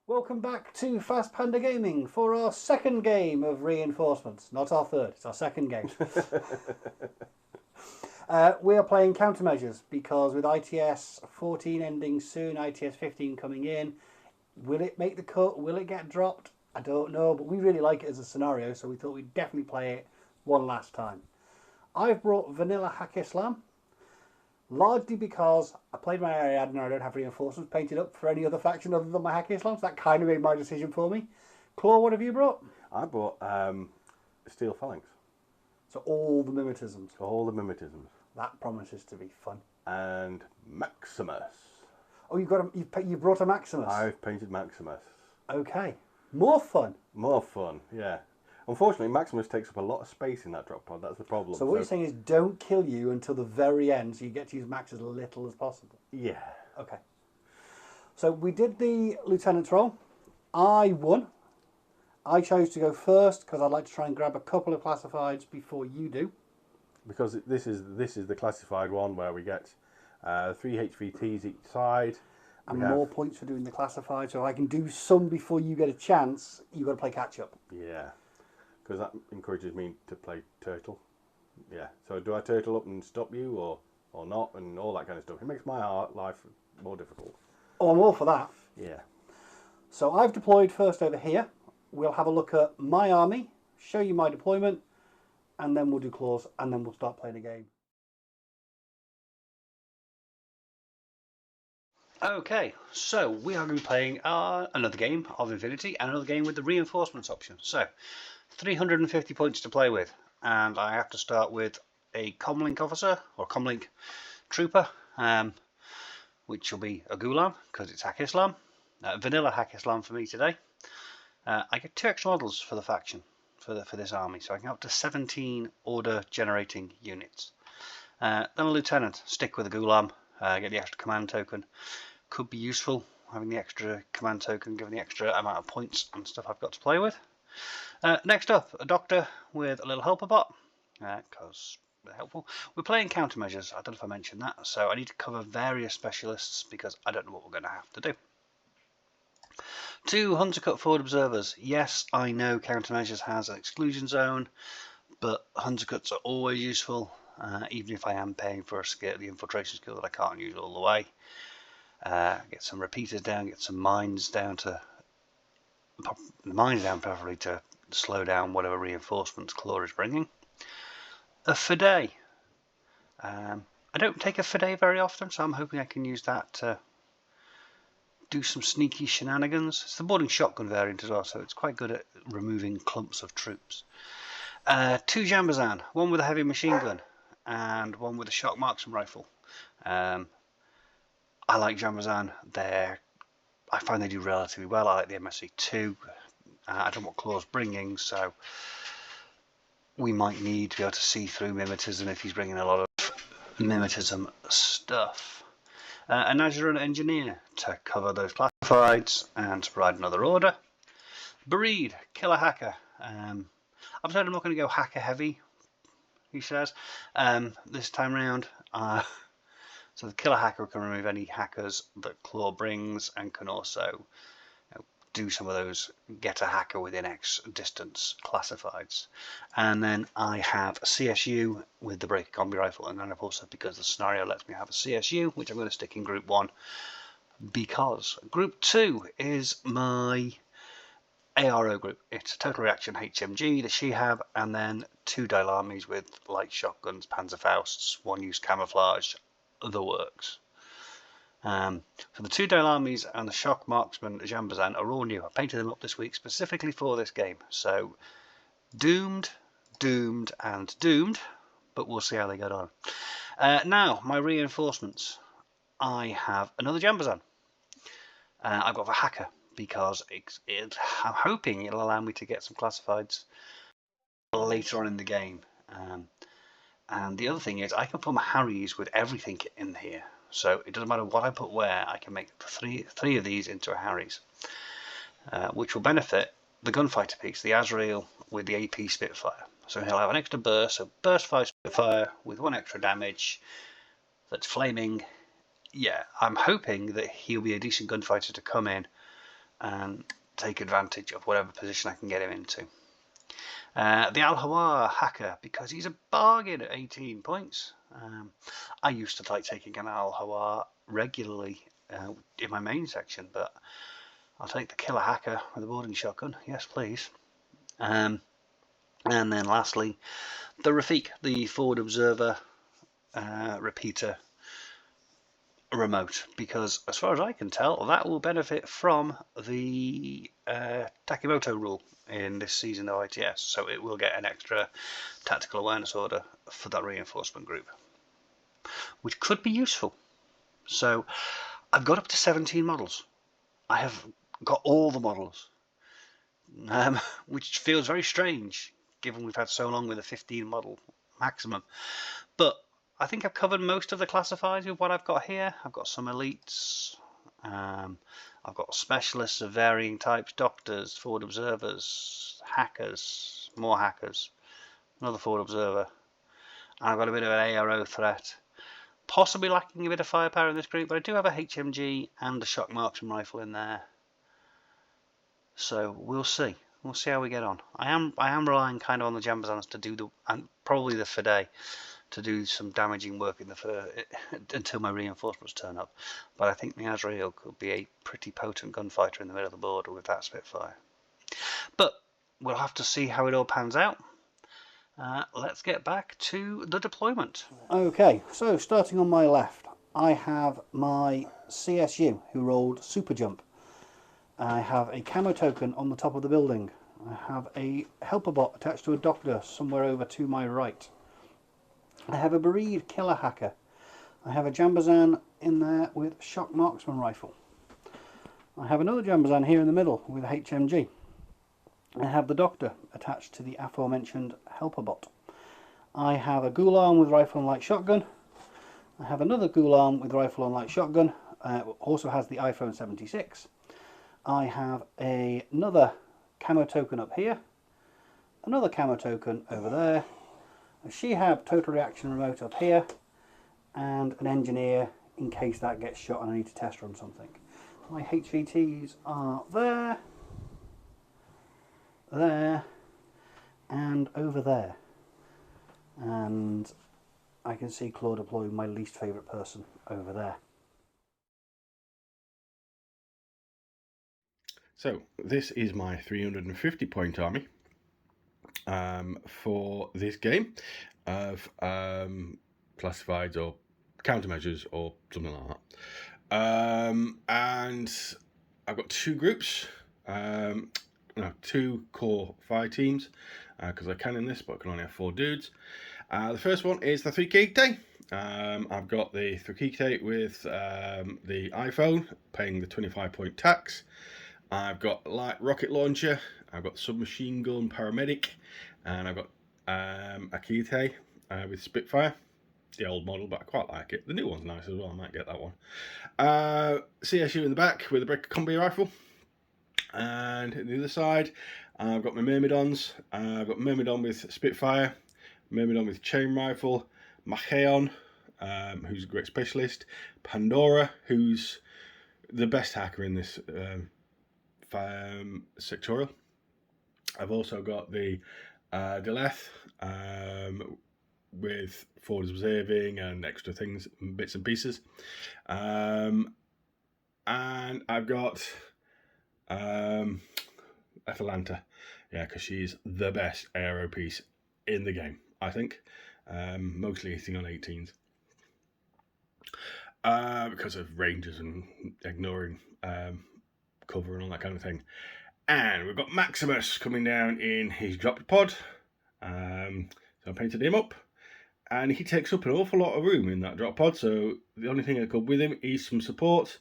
Welcome back to Fast Panda Gaming for our second game of reinforcements. Not our third, it's our second game. We are playing Countermeasures because with ITS14 ending soon, ITS15 coming in, will it make the cut? Will it get dropped? I don't know, but we really like it as a scenario, so we thought we'd definitely play it one last time. I've brought vanilla Haqqislam, largely because I played my Ariad and I don't have reinforcements painted up for any other faction other than my Haqqislam, so that kind of made my decision for me. Claw, what have you brought? I brought Steel Phalanx. So all the mimetisms. All the mimetisms. That promises to be fun. And Maximus. Oh, you brought a Maximus. I've painted Maximus. Okay, more fun. More fun, yeah. Unfortunately, Maximus takes up a lot of space in that drop pod. That's the problem. So what you're saying is, don't kill you until the very end, so you get to use Max as little as possible. Yeah. Okay. So we did the lieutenant's role. I won. I chose to go first because I'd like to try and grab a couple of classifieds before you do. Because this is the classified one where we get 3 HVTs each side. And more points for doing the classified. So if I can do some before you get a chance, you've got to play catch up. Yeah. Because that encourages me to play turtle. Yeah. So do I turtle up and stop you or not, and all that kind of stuff. It makes my life more difficult. Oh, I'm all for that. Yeah. So I've deployed first over here. We'll have a look at my army, show you my deployment, and then we'll do claws, and then we'll start playing a game. Okay, so we are going to be playing another game of Infinity and another game with the reinforcements option. So, 350 points to play with, and I have to start with a comlink officer or comlink trooper, which will be a Ghulam because it's Haqqislam, vanilla Haqqislam for me today. I get 2 extra models for the faction for this army, so I can have up to 17 order generating units. Then a lieutenant, stick with a Ghulam, get the extra command token. Could be useful having the extra command token, given the extra amount of points and stuff I've got to play with. Next up, a doctor with a little helper bot, because they're helpful. We're playing Countermeasures. I don't know if I mentioned that, so I need to cover various specialists because I don't know what we're going to have to do. 2 Hunter Cut forward observers. Yes, I know Countermeasures has an exclusion zone, but Hunter Cuts are always useful, even if I am paying for a skill, the infiltration skill that I can't use all the way. Get some repeaters down, get some mines down preferably to slow down whatever reinforcements Claw is bringing. A Fide. I don't take a Fide very often, so I'm hoping I can use that to do some sneaky shenanigans. It's the boarding shotgun variant as well, so it's quite good at removing clumps of troops. 2 Jambazan, one with a heavy machine gun and one with a shock marksman rifle. I like Jambazan. I find they do relatively well. I like the MSC2. I don't know what Claw's bringing, so we might need to be able to see through mimetism if he's bringing a lot of mimetism stuff. A Najarun engineer to cover those classifieds and to provide another order. Breed, killer hacker. I've said I'm not going to go hacker heavy, he says, this time round. So the killer hacker can remove any hackers that Claw brings and can also do some of those get a hacker within X distance classifieds. And then I have a CSU with the breaker combi rifle, and then I've also, because the scenario lets me have a CSU, which I'm going to stick in group 1 because group 2 is my ARO group. It's a total reaction HMG, the Shehab, and then 2 Dailamis with light shotguns, Panzerfausts, 1 use camouflage, the works. So the 2 Dailamis and the shock marksman Jambazan are all new. I painted them up this week specifically for this game. So doomed, and doomed, but we'll see how they get on. Now my reinforcements. I have another Jambazan. I've got a hacker because I'm hoping it'll allow me to get some classifieds later on in the game. And the other thing is I can put my Harries with everything in here. So it doesn't matter what I put where, I can make three of these into a Harries. Which will benefit the gunfighter piece, the Azrael with the AP Spitfire. So he'll have an extra burst, so burst 5 Spitfire with 1 extra damage that's flaming. Yeah, I'm hoping that he'll be a decent gunfighter to come in and take advantage of whatever position I can get him into. The Al Haqqer, because he's a bargain at 18 points. I used to like taking an Al regularly in my main section, but I'll take the killer Haqqer with a boarding shotgun. Yes, please. And then lastly, the Rafiq, the forward observer repeater remote, because as far as I can tell, that will benefit from the Takimoto rule in this season of ITS, so it will get an extra tactical awareness order for that reinforcement group, which could be useful. So I've got up to 17 models. I have got all the models, which feels very strange given we've had so long with a 15 model maximum, but I think I've covered most of the classifiers with what I've got here. I've got some elites, I've got specialists of varying types, doctors, forward observers, hackers, more hackers, another forward observer, and I've got a bit of an ARO threat, possibly lacking a bit of firepower in this group, but I do have a HMG and a shock marksman rifle in there, so we'll see. We'll see how we get on. I am relying kind of on the Jambazans to do and probably the Fide to do some damaging work in the until my reinforcements turn up. But I think the Azrael could be a pretty potent gunfighter in the middle of the border with that Spitfire. But we'll have to see how it all pans out. Let's get back to the deployment. Okay, so starting on my left, I have my CSU who rolled super jump. I have a camo token on the top of the building. I have a helper bot attached to a doctor somewhere over to my right. I have a bereaved killer Haqqer. I have a Jambazan in there with shock marksman rifle. I have another Jambazan here in the middle with HMG. I have the doctor attached to the aforementioned helper bot. I have a Gulam with rifle and light shotgun. I have another Gulam with rifle and light shotgun. Also has the iPhone 76. I have another camo token up here. Another camo token over there. A Shihab total reaction remote up here, and an engineer in case that gets shot and I need to test run something. My HVTs are there, there, and over there. And I can see Claw deploy, my least favourite person, over there. So this is my 350 point army. For this game of classifieds or countermeasures or something like that. And I've got two groups, two core fire teams, because I can in this, but I can only have 4 dudes. The first one is the Thukite. I've got the Thukite with the iPhone, paying the 25 point tax. I've got light rocket launcher, I've got submachine gun paramedic, and I've got Akite with Spitfire. The old model, but I quite like it. The new one's nice as well, I might get that one. CSU in the back with a breaker combi rifle. And on the other side, I've got my Myrmidons. I've got Myrmidon with Spitfire, Myrmidon with chain rifle, Macheon, who's a great specialist, Pandora, who's the best hacker in this sectorial. I've also got the Deleth with forward observing and extra things, bits and pieces. And I've got Atalanta, yeah, because she's the best aero piece in the game, I think. Mostly hitting on 18s. Because of ranges and ignoring cover and all that kind of thing. And we've got Maximus coming down in his drop pod. So I painted him up. And he takes up an awful lot of room in that drop pod. So the only thing I could with him is some support.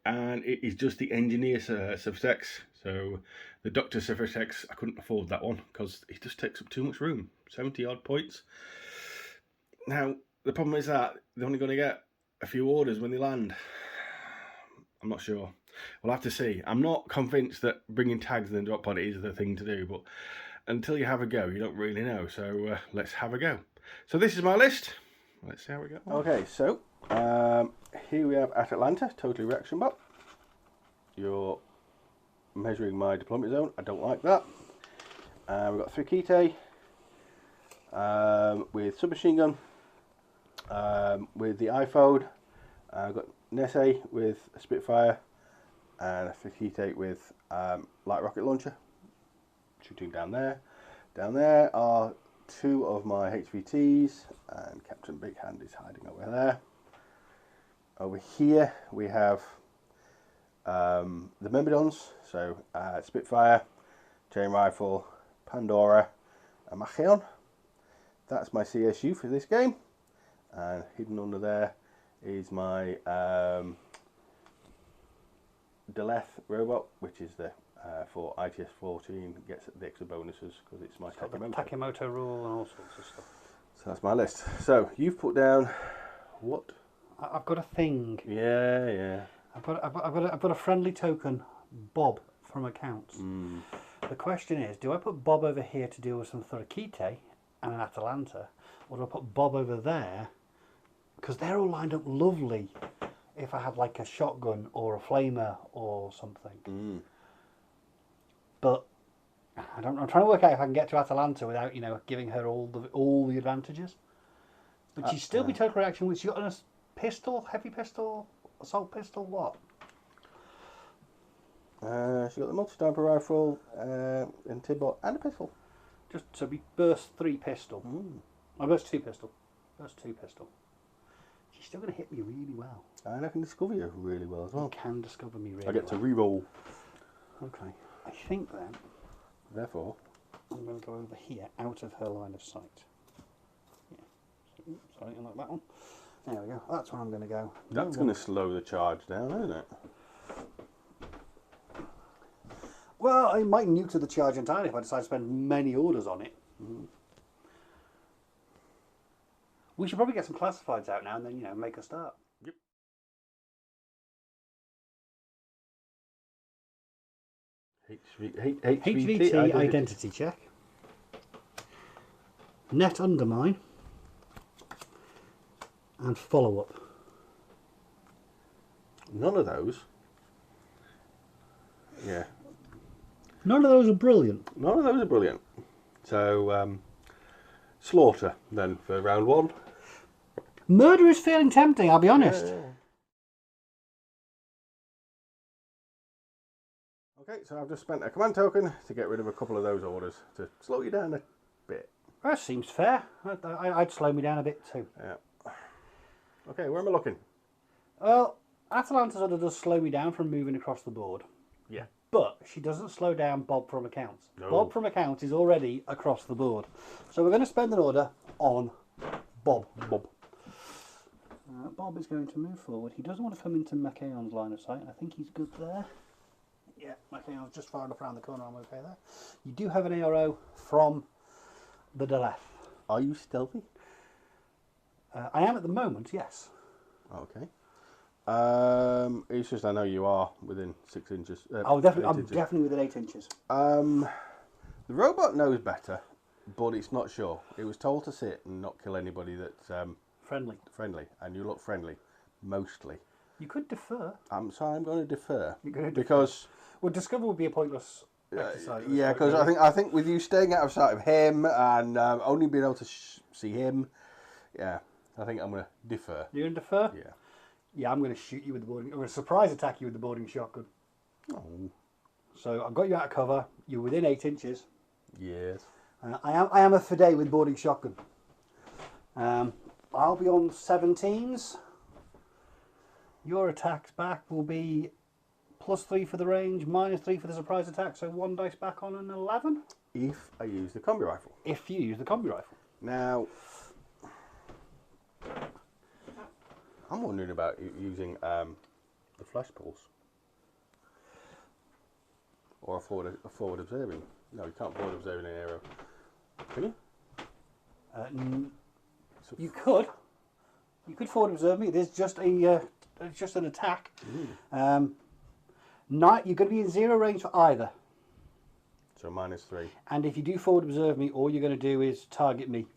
And it is just the engineer Surfatex. So the Doctor Surfatex, I couldn't afford that one because he just takes up too much room. 70 odd points. Now, the problem is that they're only going to get a few orders when they land. I'm not sure. We'll have to see. I'm not convinced that bringing tags in the drop pod is the thing to do, but until you have a go, you don't really know. So let's have a go. So this is my list. Let's see how we go. Okay, so here we have Atalanta, totally reaction bot. Your measuring my deployment zone. I don't like that. We've got 3 Kite with submachine gun, with the iPhone. I've got Nesse with a Spitfire, and a 3 Kite with light rocket launcher. Shooting down there. Down there are 2 of my HVTs, and Captain Big Hand is hiding over there. Over here we have the Myrmidons, so Spitfire, chain rifle, Pandora, and Machion. That's my CSU for this game, and hidden under there is my Deleth robot, which is the for ITS14, gets the extra bonuses because it's my Takemoto rule and all sorts of stuff. So that's my list. So you've put down what? I've got a thing. Yeah. I've got a friendly token, Bob from accounts. The question is, do I put Bob over here to deal with some Thorakite and an Atalanta, or do I put Bob over there because they're all lined up lovely if I have like a shotgun or a flamer or something. But I'm trying to work out if I can get to Atalanta without, you know, giving her all the advantages. But she'd still be total reaction with, she got a pistol, heavy pistol, assault pistol, what? She got the multi-sniper rifle, and Tibbot, and a pistol. Just so we burst 3 pistol. I burst 2 pistol. Burst 2 pistol. She's still going to hit me really well. And I can discover you really well as well. You can discover me really well. I get to re-roll. Okay. I think then, therefore, I'm going to go over here, out of her line of sight. Yeah. Sorry, I like that one. There we go. That's where I'm going to go. That's going to slow the charge down, isn't it? Well, I might neuter the charge entirely if I decide to spend many orders on it. We should probably get some classifieds out now and then, you know, make a start. Yep. HVT identity check. Net undermine. And follow up. None of those. Yeah. None of those are brilliant. None of those are brilliant. So, slaughter then for round 1. Murder is feeling tempting, I'll be honest. Yeah. Okay, so I've just spent a command token to get rid of a couple of those orders to slow you down a bit. That seems fair. I'd slow me down a bit too. Yeah. Okay, where am I looking? Well, Atalanta sort of does slow me down from moving across the board. Yeah. But she doesn't slow down Bob from accounts. No. Bob from accounts is already across the board. So we're going to spend an order on Bob. Bob is going to move forward. He doesn't want to come into Machaon's line of sight. I think he's good there. Yeah, Machaon's just far enough around the corner. I'm okay there. You do have an ARO from the Deleth. Are you stealthy? I am at the moment, yes. Okay. It's just I know you are within 6 inches. I'm definitely within 8 inches. The robot knows better, but it's not sure. It was told to sit and not kill anybody that's friendly, and you look friendly, mostly. You could defer. I'm sorry, I'm going to defer. You're going to because well, discover would be a pointless exercise. Yeah, because I think with you staying out of sight of him and only being able to see him, yeah, I think I'm going to defer. You're going to defer? Yeah. Yeah, I'm going to shoot you with the boarding. I'm going to surprise attack you with the boarding shotgun. Oh. So I've got you out of cover. You're within 8 inches. Yes. I am a Fidei with boarding shotgun. I'll be on 17s. Your attacks back will be +3 for the range, -3 for the surprise attack. So 1 dice back on an 11. If I use the combi rifle. If you use the combi rifle. Now, I'm wondering about using the flash pulse or a forward observing. No, you can't forward observe an arrow. Can you? You could. You could forward observe me. It is just a it's just an attack. You're going to be in 0 range for either. So -3. And if you do forward observe me, all you're going to do is target me.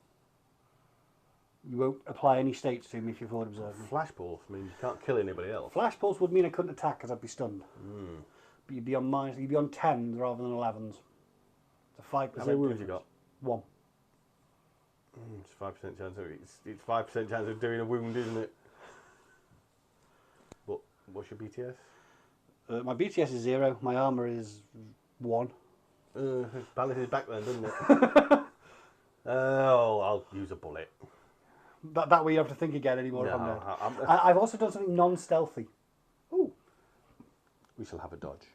You won't apply any states to me if you forward observe me. Flash pulse means you can't kill anybody else. Flash pulse would mean I couldn't attack because I'd be stunned. You'd be on 10s rather than 11s. It's a 5%. How many wounds you got? 1. It's 5% chance. It's 5% chance of doing a wound, isn't it? But what's your BTS? My BTS is 0. My armour is 1. Balanced back then, doesn't it? I'll use a bullet. That way you have to think again anymore if I'm dead. I've also done something non-stealthy. Ooh. We shall have a dodge.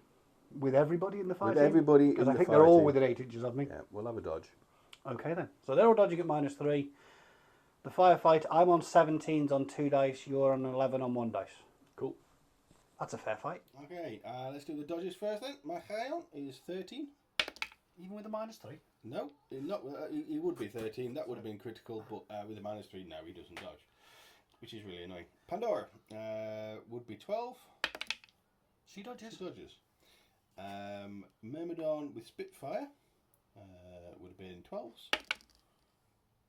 With everybody in the fight? With everybody in the Because I think fire they're all team. within 8 inches of me. Yeah, we'll have a dodge. Okay then. So they're all dodging at -3. The firefight, I'm on 17s on 2 dice, you're on 11 on 1 dice. Cool. That's a fair fight. Okay, let's do the dodges first then. My Hayon is 13. Even with a -3? No, he would be 13. That would have been critical, but with a -3, no, he doesn't dodge, which is really annoying. Pandora would be 12. She dodges. She dodges. Myrmidon with Spitfire would have been 12s.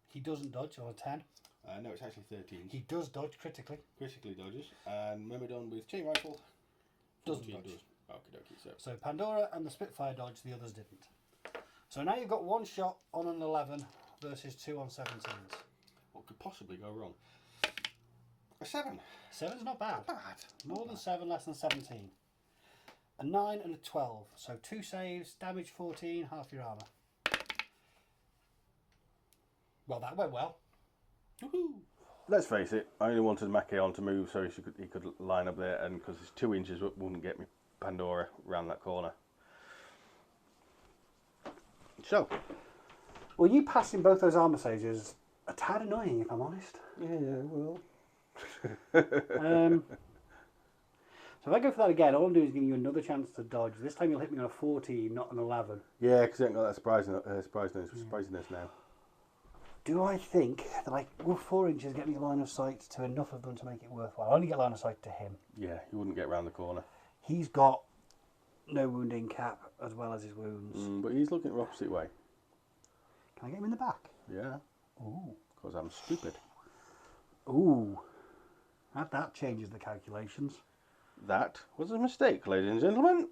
He doesn't dodge on a 10. No, it's actually 13. He does dodge critically. Critically dodges. And Myrmidon with Chain Rifle Doesn't dodge. Does. Okay, So Pandora and the Spitfire dodge, the others didn't. So now you've got 1 shot on an 11 versus 2 on 17s. What could possibly go wrong? A 7. 7's not bad. Not bad. More than 7, less than 17. A 9 and a 12. So 2 saves, damage 14, half your armour. Well, that went well. Woohoo! Let's face it, I only wanted Machaon to move so he could line up there, and because it's 2 inches wouldn't get me Pandora round that corner. So, Well, you passing both those armour saves is a tad annoying, if I'm honest. yeah, well. So if I go for that again, all I'm doing is giving you another chance to dodge. This time you'll hit me on a 14, not an 11. Yeah, because I ain't got that surprisiness now. Do I think that will 4 inches get me line of sight to enough of them to make it worthwhile? I only get line of sight to him. Yeah, he wouldn't get round the corner. He's got no wounding cap as well as his wounds. But he's looking the opposite way. Can I get him in the back? Yeah. Ooh. Because I'm stupid. Ooh. That changes the calculations. That was a mistake, ladies and gentlemen.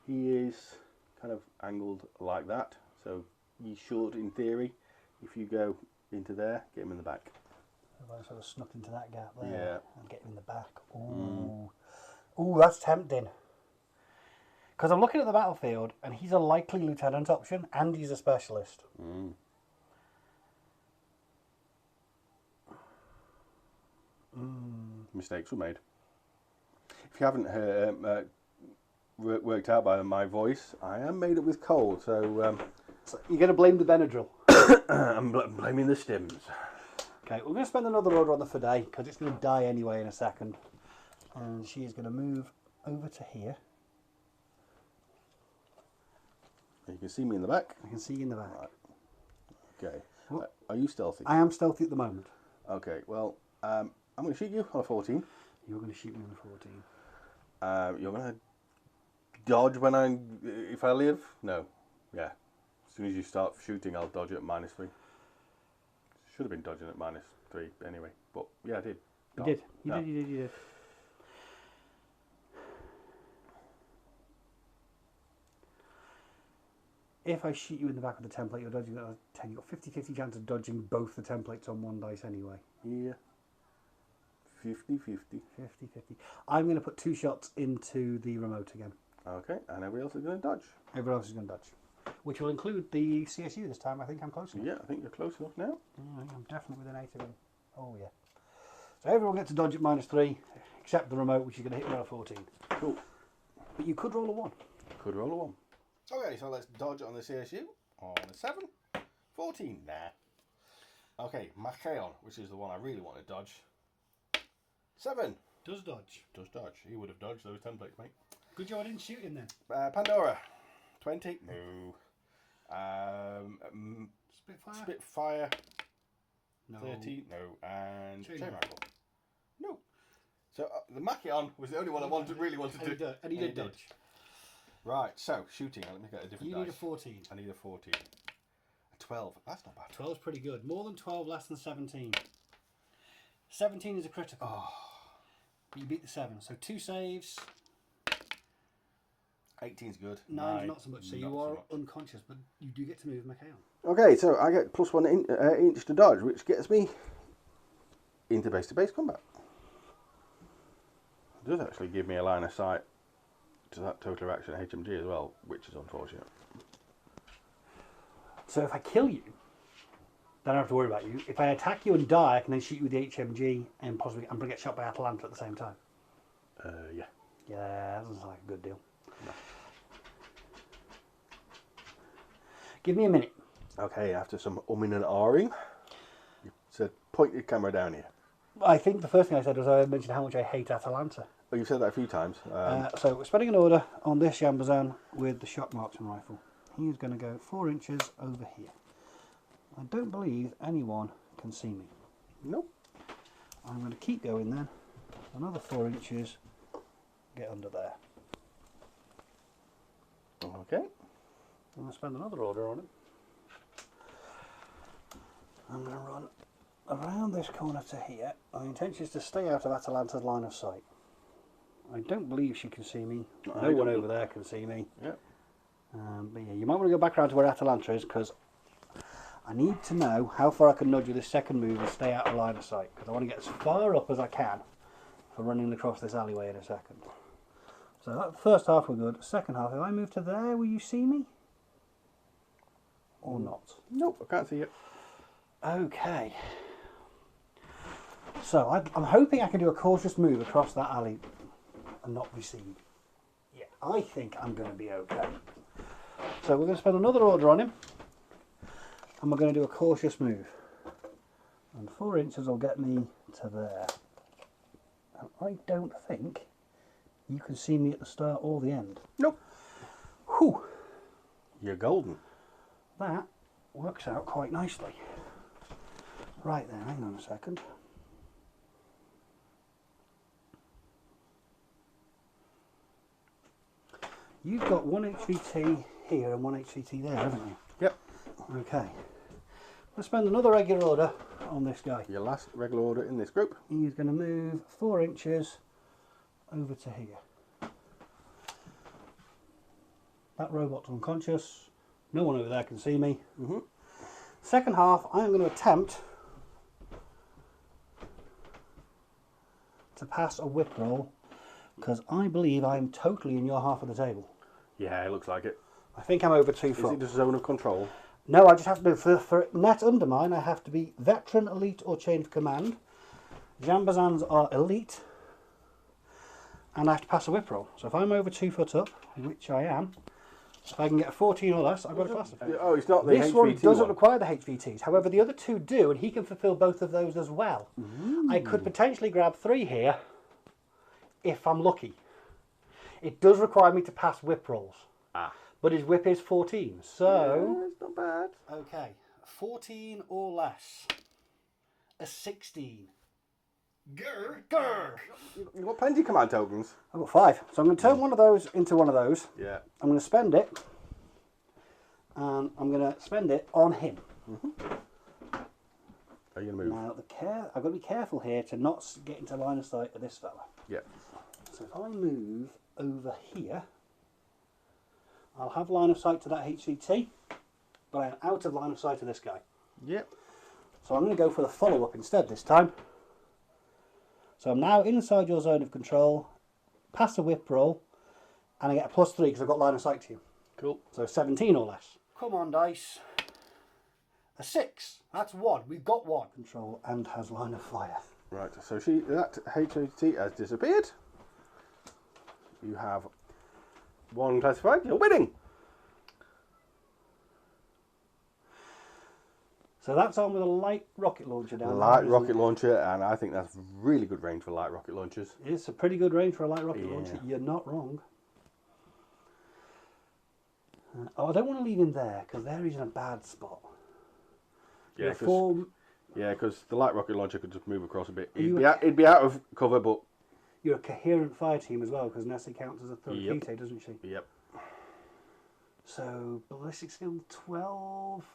He is kind of angled like that, so he should, in theory, if you go into there, get him in the back. If I sort of snuck into that gap there Yeah. and get him in the back. Ooh. Ooh, that's tempting. Because I'm looking at the battlefield, and he's a likely lieutenant option, and he's a specialist. Mistakes were made. If you haven't worked out by my voice, I am made up with cold, so So you're going to blame the Benadryl. I'm blaming the stims. Okay, we're going to spend another order on the Fidei, because it's going to die anyway in a second. And she is going to move over to here. You can see me in the back. I can see you in the back. Right. Okay. Are you stealthy? I am stealthy at the moment. Okay, well, I'm going to shoot you on a 14. You're going to shoot me on a 14. You're going to dodge if I live? No. Yeah. As soon as you start shooting, I'll dodge at -3. Should have been dodging at -3 anyway. But yeah, I did. You did. You did. If I shoot you in the back with the template, you're dodging at a 10. You've got 50-50 chance of dodging both the templates on 1 dice anyway. Yeah. 50-50. 50-50. I'm going to put 2 shots into the remote again. Okay, and everybody else is going to dodge. Everyone else is going to dodge. Which will include the CSU this time. I think I'm close enough. Yeah, I think you're close enough now. I'm definitely within 8 of him. Oh, yeah. So everyone gets to dodge at -3, except the remote, which is going to hit me on a 14. Cool. But you could roll a 1. Could roll a 1. Okay, so let's dodge on the CSU. On a 7. 14. Nah. Okay, Machaon, which is the one I really want to dodge. 7. Does dodge. Does dodge. He would have dodged those templates, mate. Good job I didn't shoot him then. Pandora. 20. No. Spitfire? Spitfire. No. 30. No. And Chain Chain Rifle. Rifle. No. So the Machaon was the only one I really wanted to. And he did dodge. Right, so shooting. Let me get a different You dice. need a 14. I need a 14. A 12. That's not bad. 12's pretty good. More than 12, less than 17. 17 is a critical. Oh. But you beat the 7. So 2 saves. 18's good. 9's not so much. So not you so are much. unconscious, but you do get to move Macao. Okay, so I get +1 inch to dodge, which gets me into base-to-base combat. It does actually give me a line of sight to that total reaction HMG as well, which is unfortunate. So if I kill you, then I don't have to worry about you. If I attack you and die, I can then shoot you with the HMG and possibly get shot by Atalanta at the same time. Yeah. Yeah, that doesn't sound like a good deal. No. Give me a minute. Okay, after some umming and ahhing, you said point your camera down here. I think the first thing I said was I mentioned how much I hate Atalanta. Oh, you've said that a few times. So we're spending an order on this Jambazan with the shock marksman rifle. He's going to go 4 inches over here. I don't believe anyone can see me. Nope. I'm going to keep going then. Another 4 inches. Get under there. Okay. I'm going to spend another order on him. I'm going to run around this corner to here. My intention is to stay out of Atalanta's line of sight. I don't believe she can see me. No one over there can see me. Yep. But yeah, you might want to go back around to where Atalanta is, because I need to know how far I can nudge with this second move and stay out of line of sight, because I want to get as far up as I can for running across this alleyway in a second. So that first half we're good. Second half, if I move to there, will you see me? Or not? Nope, I can't see it. Okay. So I'm hoping I can do a cautious move across that alley and not be seen. Yeah, I think I'm going to be okay. So we're going to spend another order on him, and we're going to do a cautious move. And 4 inches will get me to there. And I don't think you can see me at the start or the end. Nope. Whew. You're golden. That works out quite nicely. Right then, hang on a second. You've got 1 HVT here and 1 HVT there, haven't you? Yep. Okay. We'll spend another regular order on this guy. Your last regular order in this group. He's going to move 4 inches over to here. That robot's unconscious. No one over there can see me. Second half, I'm going to attempt to pass a whip roll, because I believe I'm totally in your half of the table. Yeah, it looks like it. I think I'm over 2 Is foot. it just zone of control? No, I just have to do, for net undermine, I have to be veteran, elite or chain of command. Jambazans are elite, and I have to pass a whip roll. So if I'm over 2 foot up, which I am, if I can get a 14 or less, I've got to pass it. Oh, it's not the This HVT one doesn't require the HVTs. However, the other two do, and he can fulfill both of those as well. I could potentially grab 3 here if I'm lucky. It does require me to pass whip rolls. But his whip is 14, so... Yeah, it's not bad. Okay, 14 or less. A 16. Grr. You've got plenty of command tokens. I've got 5. So I'm going to turn one of those into one of those. Yeah. I'm going to spend it. And I'm going to spend it on him. Are you going to move? Now, I've got to be careful here to not get into line of sight of this fella. Yeah. So if I move over here, I'll have line of sight to that HCT, but I'm out of line of sight of this guy. Yep. So I'm going to go for the follow-up instead this time. So I'm now inside your zone of control, pass a whip roll, and I get a +3 because I've got line of sight to you. Cool. So 17 or less. Come on, dice. A 6. That's 1. We've got 1. Control and has line of fire. Right, so that HOT has disappeared. You have 1 classified. You're winning. So that's on with a light rocket launcher down there. Light rocket launcher, and I think that's really good range for light rocket launchers. It's a pretty good range for a light rocket launcher. You're not wrong. I don't want to leave him there, because there he's in a bad spot. Yeah, because the light rocket launcher could just move across a bit. It'd be out of cover, but... You're a coherent fire team as well, because Nessie counts as a Thurkite, doesn't she? Yep. So, ballistic skill 12,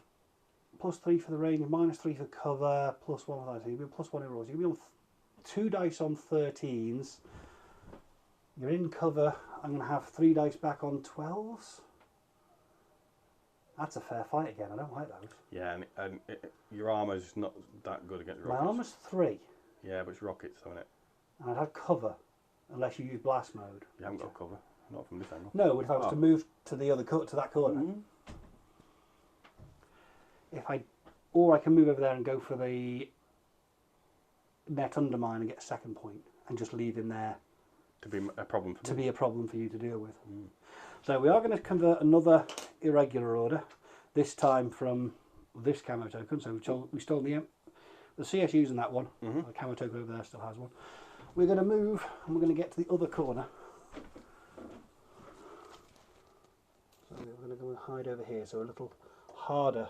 +3 for the range, -3 for cover, +1 for that. So you'll be on +1 in rolls. You'll be on 2 dice on 13s, You're in cover. I'm going to have 3 dice back on 12s. That's a fair fight again. I don't like those. Yeah, and your armour's not that good against My rockets. armour's 3. Yeah, but it's rockets, isn't it? And I'd have cover unless you use blast mode. You haven't got cover. Not from this angle. No, but if I was to move to the other to that corner, or I can move over there and go for the net undermine and get a second point, and just leave him there To be a problem for me. be a problem for you to deal with. So we are going to convert another irregular order, this time from this camo token. So we stole the CSU's in that one. The camo token over there still has one. We're going to move and we're going to get to the other corner. So we're going to go and hide over here, so a little harder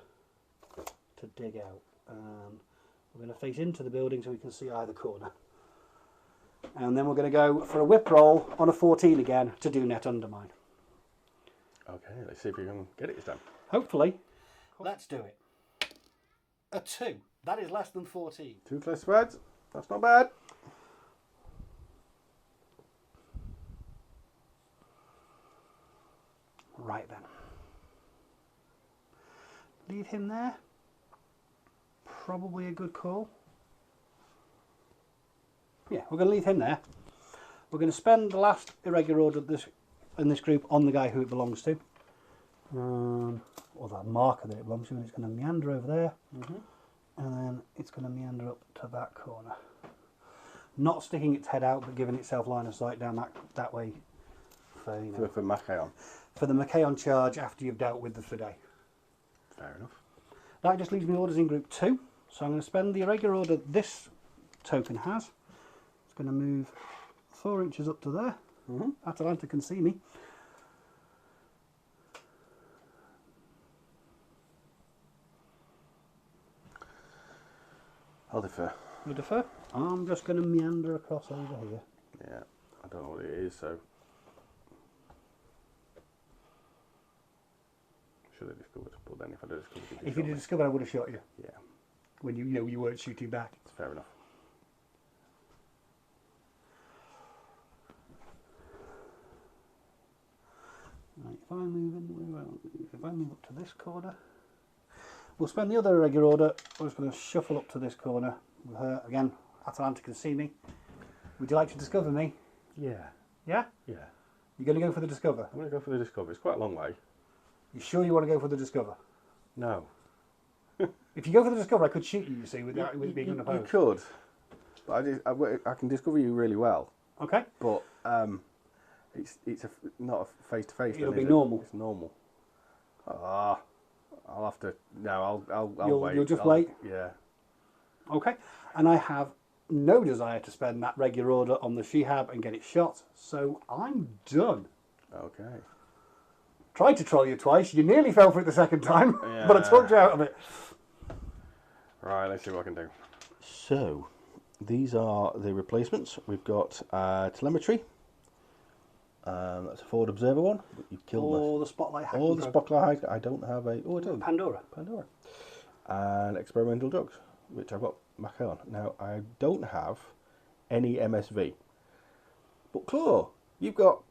to dig out. We're going to face into the building so we can see either corner. And then we're going to go for a whip roll on a 14 again to do net undermine. Okay, let's see if we can get it this time. Hopefully. Let's do it. A 2. That is less than 14. 2 classifieds. That's not bad. Right then. Leave him there. Probably a good call. Yeah, we're going to leave him there. We're going to spend the last irregular order in this group on the guy who it belongs to. Or that marker that it belongs to, and it's going to meander over there. And then it's going to meander up to that corner. Not sticking its head out, but giving itself line of sight down that way for, you know, For Machaon. for the Machaon charge after you've dealt with the Fidei. Fair enough. That just leaves me orders in group 2. So I'm going to spend the irregular order this token has. It's going to move 4 inches up to there. Atalanta can see me. I'll defer. You defer? I'm just going to meander across over here. Yeah, I don't know what it is, so. Should have discovered, but then if I did discover it, If you'd discovered, I would have shot you. Yeah, When you weren't shooting back. it's fair enough. Right, if I move up to this corner, we'll spend the other irregular order. We're just going to shuffle up to this corner with her again. Atalanta can see me. Would you like to discover me? Yeah. Yeah. Yeah. You're going to go for the discover. I'm going to go for the discover. It's quite a long way. You sure you want to go for the discover? No. If you go for the discover, I could shoot you. You see, with being You unopposed. could, but I can discover you really well. Okay. But it's not a face to face. It'll be normal. It's normal. I'll have to. No, I'll wait. You'll just wait. Yeah. Okay. And I have no desire to spend that regular order on the Shihab and get it shot, so I'm done. Okay. Tried to troll you twice. You nearly fell for it the second time, Yeah. but I talked you out of it. Right. Let's see what I can do. So, these are the replacements. We've got telemetry. That's a forward observer one. But you've killed Or the spotlight hack. Or the spotlight. I don't have a. Oh, I do. Pandora. Pandora. And experimental drugs, which I've got Machaon. Now, I don't have any MSV. But Claw, you've got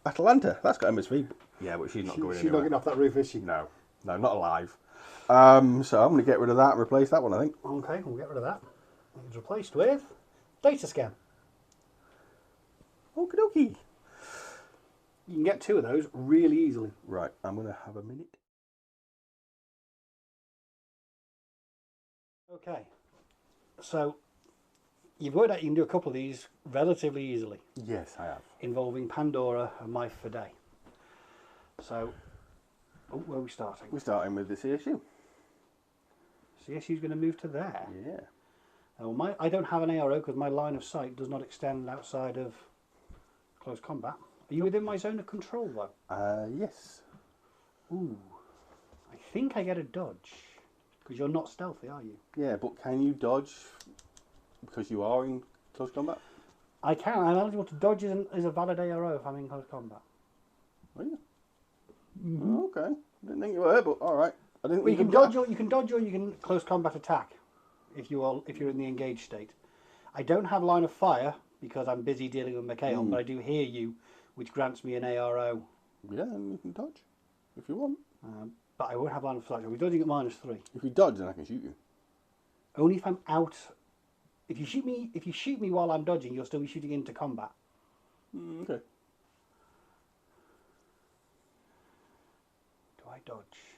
Atalanta. That's got MSV. Yeah, but she's not going She's anywhere. not getting off that roof, is she? No, not alive. So I'm going to get rid of that and replace that one, I think. Okay, we'll get rid of that. It's replaced with data scan. Okie dokie. You can get 2 of those really easily. Right, I'm going to have a minute. Okay, so you've worked out you can do a couple of these relatively easily, Yes, I have. involving Pandora and my Fidei. So, where are we starting? We're starting with the CSU. CSU's going to move to there. Yeah. Well, I don't have an ARO because my line of sight does not extend outside of close combat. Are you within my zone of control though? Yes. Ooh, I think I get a dodge because you're not stealthy, are you? Yeah, but can you dodge because you are in close combat? I can. I'm eligible to dodge as a valid ARO if I'm in close combat. Are you? Oh, okay. Didn't think you were, but all right. I didn't. Well, think you can dodge or you can close combat attack if you're in the engaged state. I don't have line of fire because I'm busy dealing with McKayon, but I do hear you, which grants me an ARO. Yeah, and you can dodge if you want. But I won't have line of sight. I'll be dodging at -3. If you dodge, then I can shoot you. Only if I'm out. If you shoot me while I'm dodging, you'll still be shooting into combat. Okay. Do I dodge?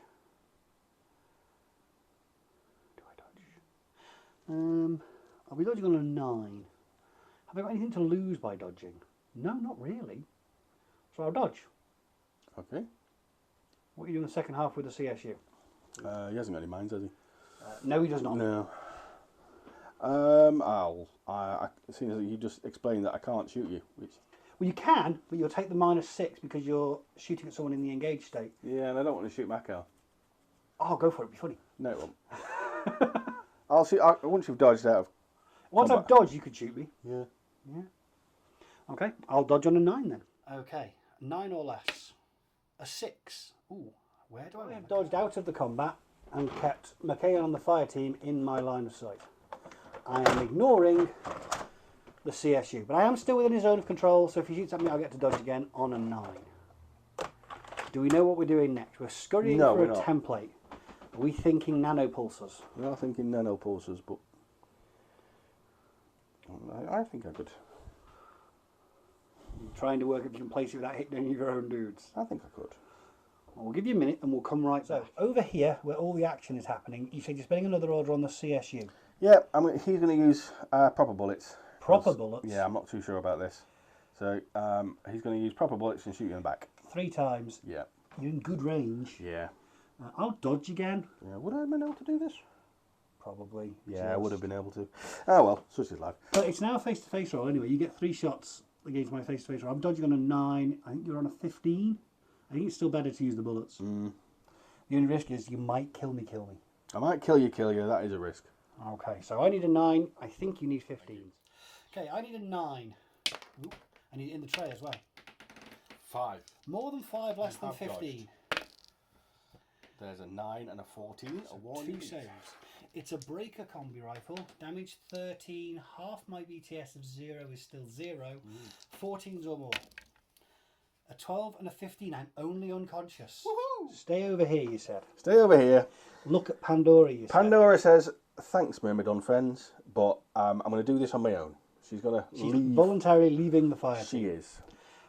I'll be dodging on a 9. Have I got anything to lose by dodging? No, not really. So I'll dodge. Okay. What are you doing the second half with the CSU? He hasn't got any mines, has he? No, he does not. No. Seeing as you just explained that I can't shoot you, which... Well, you can, but you'll take the -6 because you're shooting at someone in the engaged state. Yeah, and I don't want to shoot Mackel. Oh, go for it. It'd be funny. No, it won't. I'll see. Once you've dodged out of Once combat. I've dodged, you could shoot me. Yeah. Yeah. Okay, I'll dodge on a 9 then. Okay, 9 or less. A 6. Ooh, where do I have dodged out of the combat and kept McKayon on the fire team in my line of sight. I am ignoring the CSU, but I am still within his zone of control, so if he shoots at me, I'll get to dodge again on a 9. Do we know what we're doing next? We're scurrying for a template. Are we thinking nanopulsars? We are thinking nanopulsars, but I think I could. You're trying to work if you can place it without hitting any of your own dudes. I think I could. Well, we'll give you a minute and we'll come right back. So, over here, where all the action is happening, you said you're spending another order on the CSU. Yeah, he's going to use proper bullets. Proper bullets? Yeah, I'm not too sure about this. So he's going to use proper bullets and shoot you in the back. 3 times. Yeah. You're in good range. Yeah. I'll dodge again. Yeah. Would I have been able to do this? Probably. Yeah, I would have been able to. Oh well, such is life. But it's now a face-to-face roll anyway. You get 3 shots against my face-to-face roll. I'm dodging on a 9. I think you're on a 15. I think it's still better to use the bullets. The only risk is you might kill me. I might kill you. That is a risk. Okay, so I need a 9. I think you need 15s. Okay, I need a 9. Ooh, I need it in the tray as well. 5. More than 5, less than 15. There's a 9 and a 14. So 2 saves. It's a breaker combi rifle. Damage 13. Half my BTS of 0 is still 0. 14s or more. A 12 and a 15. I'm only unconscious. Woohoo! Stay over here, you said. Stay over here. Look at Pandora, you said. Pandora says, thanks, Myrmidon friends, but I'm going to do this on my own. She's going to leave. Voluntarily leaving the fire. She is.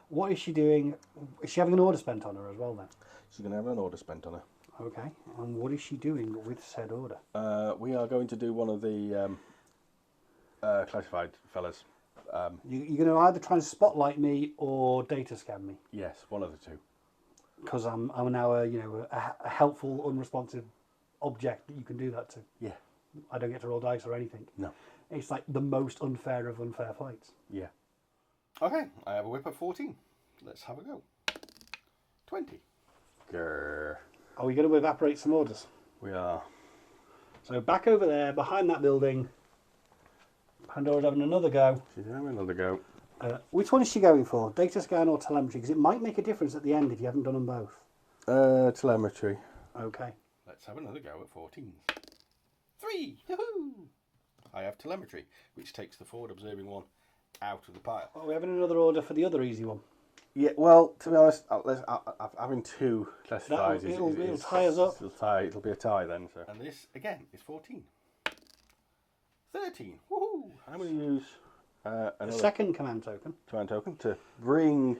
What is she doing? Is she having an order spent on her as well then? She's going to have an order spent on her. Okay. And what is she doing with said order? We are going to do one of the classified fellas. You're going to either try and spotlight me or data scan me. Yes, one of the two. Because I'm now a helpful, unresponsive object that you can do that to. Yeah. I don't get to roll dice or anything. No. It's like the most unfair of unfair fights. Yeah. Okay, I have a whip of 14. Let's have a go. 20. Grr. Are we going to evaporate some orders? We are. So back over there, behind that building, Pandora's having another go. She's having another go. Which one is she going for? Data scan or telemetry? Because it might make a difference at the end if you haven't done them both. Telemetry. Okay. Let's have another go at 14s. 3! Yahoo! I have telemetry, which takes the forward observing one out of the pile. Well, we're having another order for the other easy one. Yeah, well, to be honest, having 2 classifieds it'll tie us up. It'll be a tie then. So. And this, again, is 14. 13. Woohoo! I'm going to use A another second command token. command token to bring...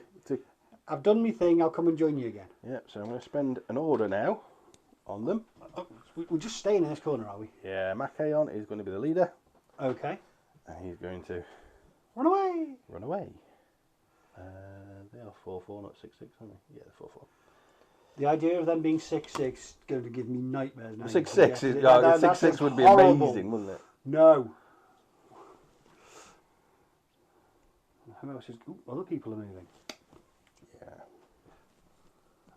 I've done my thing, I'll come and join you again. Yeah, so I'm going to spend an order now on them. Oh, we're just staying in this corner, are we? Yeah, Mackayon is going to be the leader. Okay. And he's going to Run away! run away. They are 4-4, not 6-6, aren't they? Yeah, they're 4-4. The idea of them being 6-6 is going to give me nightmares now. 6-6 is, That 6-6 would be horrible. amazing, wouldn't it? No. Who else is... Ooh, other people are moving.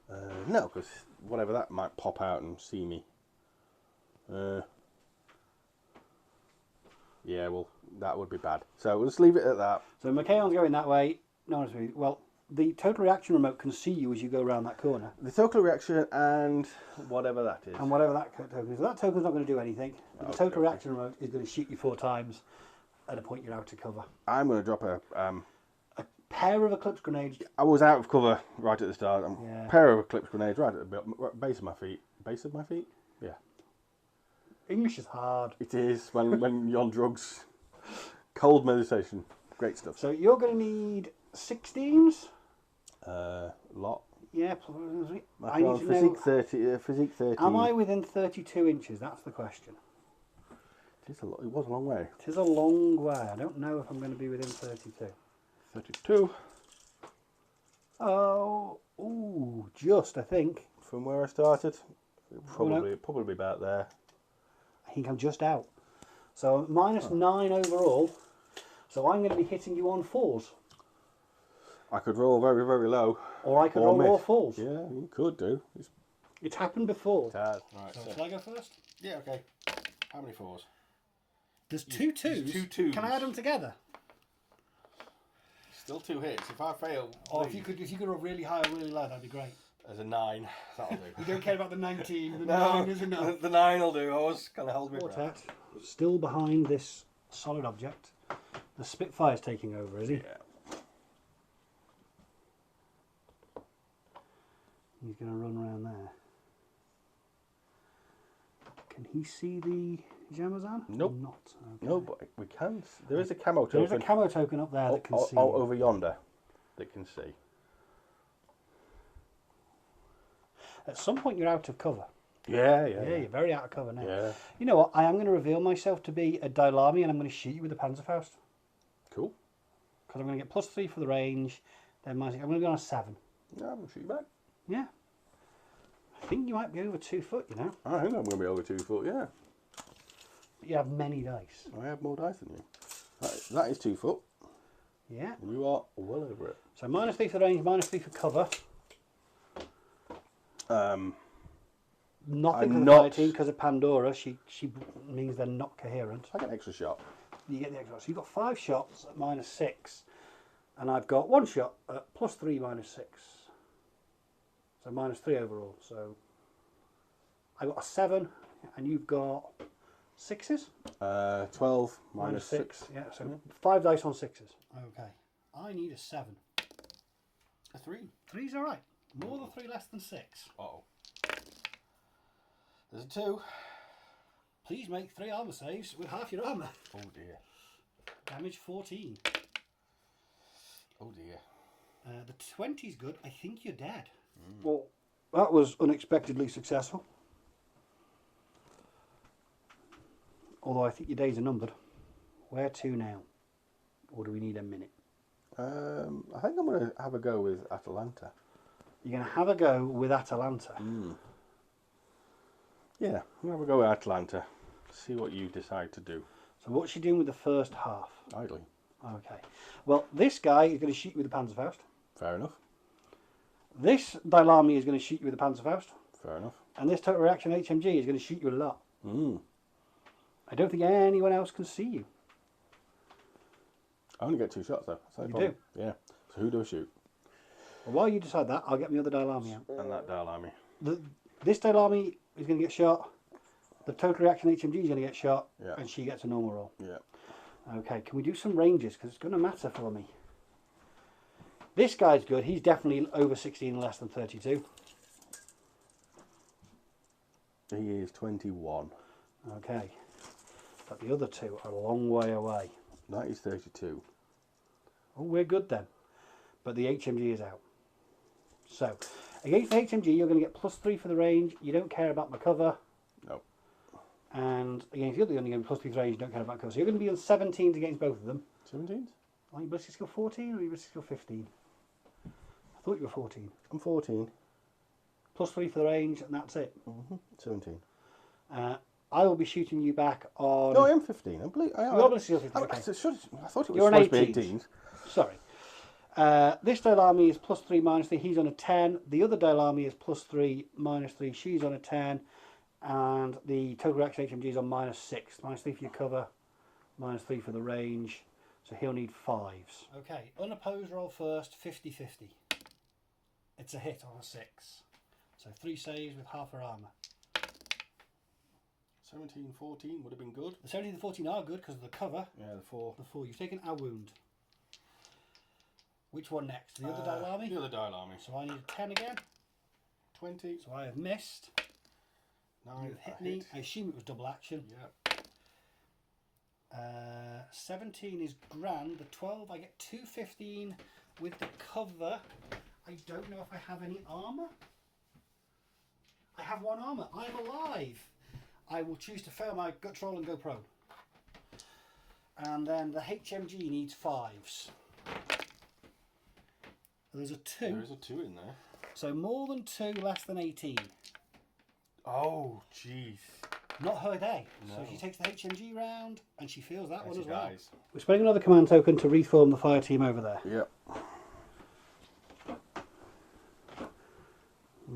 Yeah. No, because whatever that might pop out and see me. Yeah, well, that would be bad. So we'll just leave it at that. So McKayon's going that way. No, well, the total reaction remote can see you as you go around that corner. The total reaction and whatever that is. And whatever that token is. That token's not going to do anything. But the total reaction remote is going to shoot you 4 times. at a point you're out of cover. I'm going to drop a Pair of Eclipse grenades. I was out of cover right at the start. Yeah. Pair of Eclipse grenades right at the base of my feet. Base of my feet? Yeah. English is hard. It is when you're on drugs. Cold meditation. Great stuff. So you're going to need 16s. Lot. Yeah. I On need to physique know, 30. Physique 30. am I within 32 inches? That's the question. It was a long way. It is a long way. I don't know if I'm going to be within 32. 32. Oh, ooh, just I think. From where I started. Probably about there. I think I'm just out. So -9 overall. So I'm going to be hitting you on 4s. I could roll very, very low. Or I could roll all miss. 4s. Yeah, you could do. It's happened before. It has. Right, So shall I go first? yeah, okay. How many 4s? There's 2 2s. There's 2 2s. Can I add them together? Still 2 hits. If I fail, Or if you could roll really high or really low, that'd be great. There's a 9. That'll do. You don't care about the 19. The No, 9 is enough. the 9 will do. I was kind of held me breath. Quartet, still behind this solid object. The Spitfire's taking over, is he? Yeah. He's going to run around there. Can he see the Jamazan? Nope. Not. Okay. No, but we can. There is a camo There is token. a camo token up there that can see. Over yonder, that can see. At some point, you're out of cover. Yeah, Yeah, you're very out of cover now. Yeah. You know what? I am going to reveal myself to be a Dailami, and I'm going to shoot you with the Panzerfaust. Cool. Because I'm going to get +3 for the range. Then I'm going to go on a 7. Yeah, I'm gonna shoot you back. Yeah. I think you might be over 2 foot, you know. I think I'm gonna be over 2 foot. Yeah. But you have many dice. I have more dice than you. That is 2 foot. Yeah. And you are well over it. So -3 for the range, -3 for cover. Nothing for I'm the not- fighting because of Pandora. She means they're not coherent. I get an extra shot. You get the extra. So you've got 5 shots at -6, and I've got 1 shot at +3 -6. So -3 overall. So I got a 7, and you've got 6s. 12 minus 6. Yeah. So 5 dice on 6s. Okay. I need a 7. A 3. 3's all right. More than 3, less than 6. Uh-oh. There's a 2. Please make 3 armor saves with half your armor. Oh dear. Damage 14. Oh dear. The 20's good. I think you're dead. Well, that was unexpectedly successful. Although I think your days are numbered. Where to now? Or do we need a minute? I think I'm going to have a go with Atalanta. You're going to have a go with Atalanta. Yeah, I'm going to have a go with Atalanta. See what you decide to do. So what's she doing with the first half? Idly. Okay. Well, this guy is going to shoot you with the Panzerfaust. Fair enough. This Dailami is going to shoot you with the Panzerfaust. Fair enough. And this Total Reaction HMG is going to shoot you a lot. I don't think anyone else can see you. I only get 2 shots though. So You do? Yeah. So who do I shoot? Well, while you decide that, I'll get my other Dailami out. And that Dailami. This Dailami is going to get shot. The Total Reaction HMG is going to get shot. Yeah. And she gets a normal roll. Yeah. Okay, can we do some ranges? Because it's going to matter for me. This guy's good. He's definitely over 16 and less than 32. He is 21. Okay. But the other 2 are a long way away. That is 32. Oh, we're good then. But the HMG is out. So, against the HMG, you're going to get +3 for the range. You don't care about my cover. No. And against the other, you're only going to +3 for the range. You don't care about cover. So you're going to be on 17s against both of them. 17s? Are you ballistic skill 14 or are you ballistic skill 15? I thought you were 14. I'm 14. +3 for the range, and that's it. 17. I will be shooting you back on... No, I am 15. I believe. You're ballistic skill 15, I okay. thought it was You're an supposed to be 18s. 18s. Sorry. This Dailami is +3, -3. He's on a 10. The other Dailami is +3, -3. She's on a 10. And the Total Reaction HMG is on -6. -3 for your cover, -3 for the range. So he'll need 5s. Okay, unopposed roll first, 50-50. It's a hit on a 6. So 3 saves with half her armour. 17, 14 would have been good. The 17 and the 14 are good because of the cover. Yeah, the 4. The 4. You've taken a wound. Which one next? The other dial army? The other dial army. So I need a 10 again. 20. So I have missed. 9. You've hit me. I assume it was double action. Yeah. 17 is grand. The 12, I get 215 with the cover. I don't know if I have any armour. I have 1 armour. I'm alive. I will choose to fail my gut roll and go prone. And then the HMG needs 5s. There's a 2. There is a 2 in there. So more than 2, less than 18. Oh, jeez. Not her day. No. So she takes the HMG round and she feels that one as well. Dies. We're spending another command token to reform the fire team over there. Yep.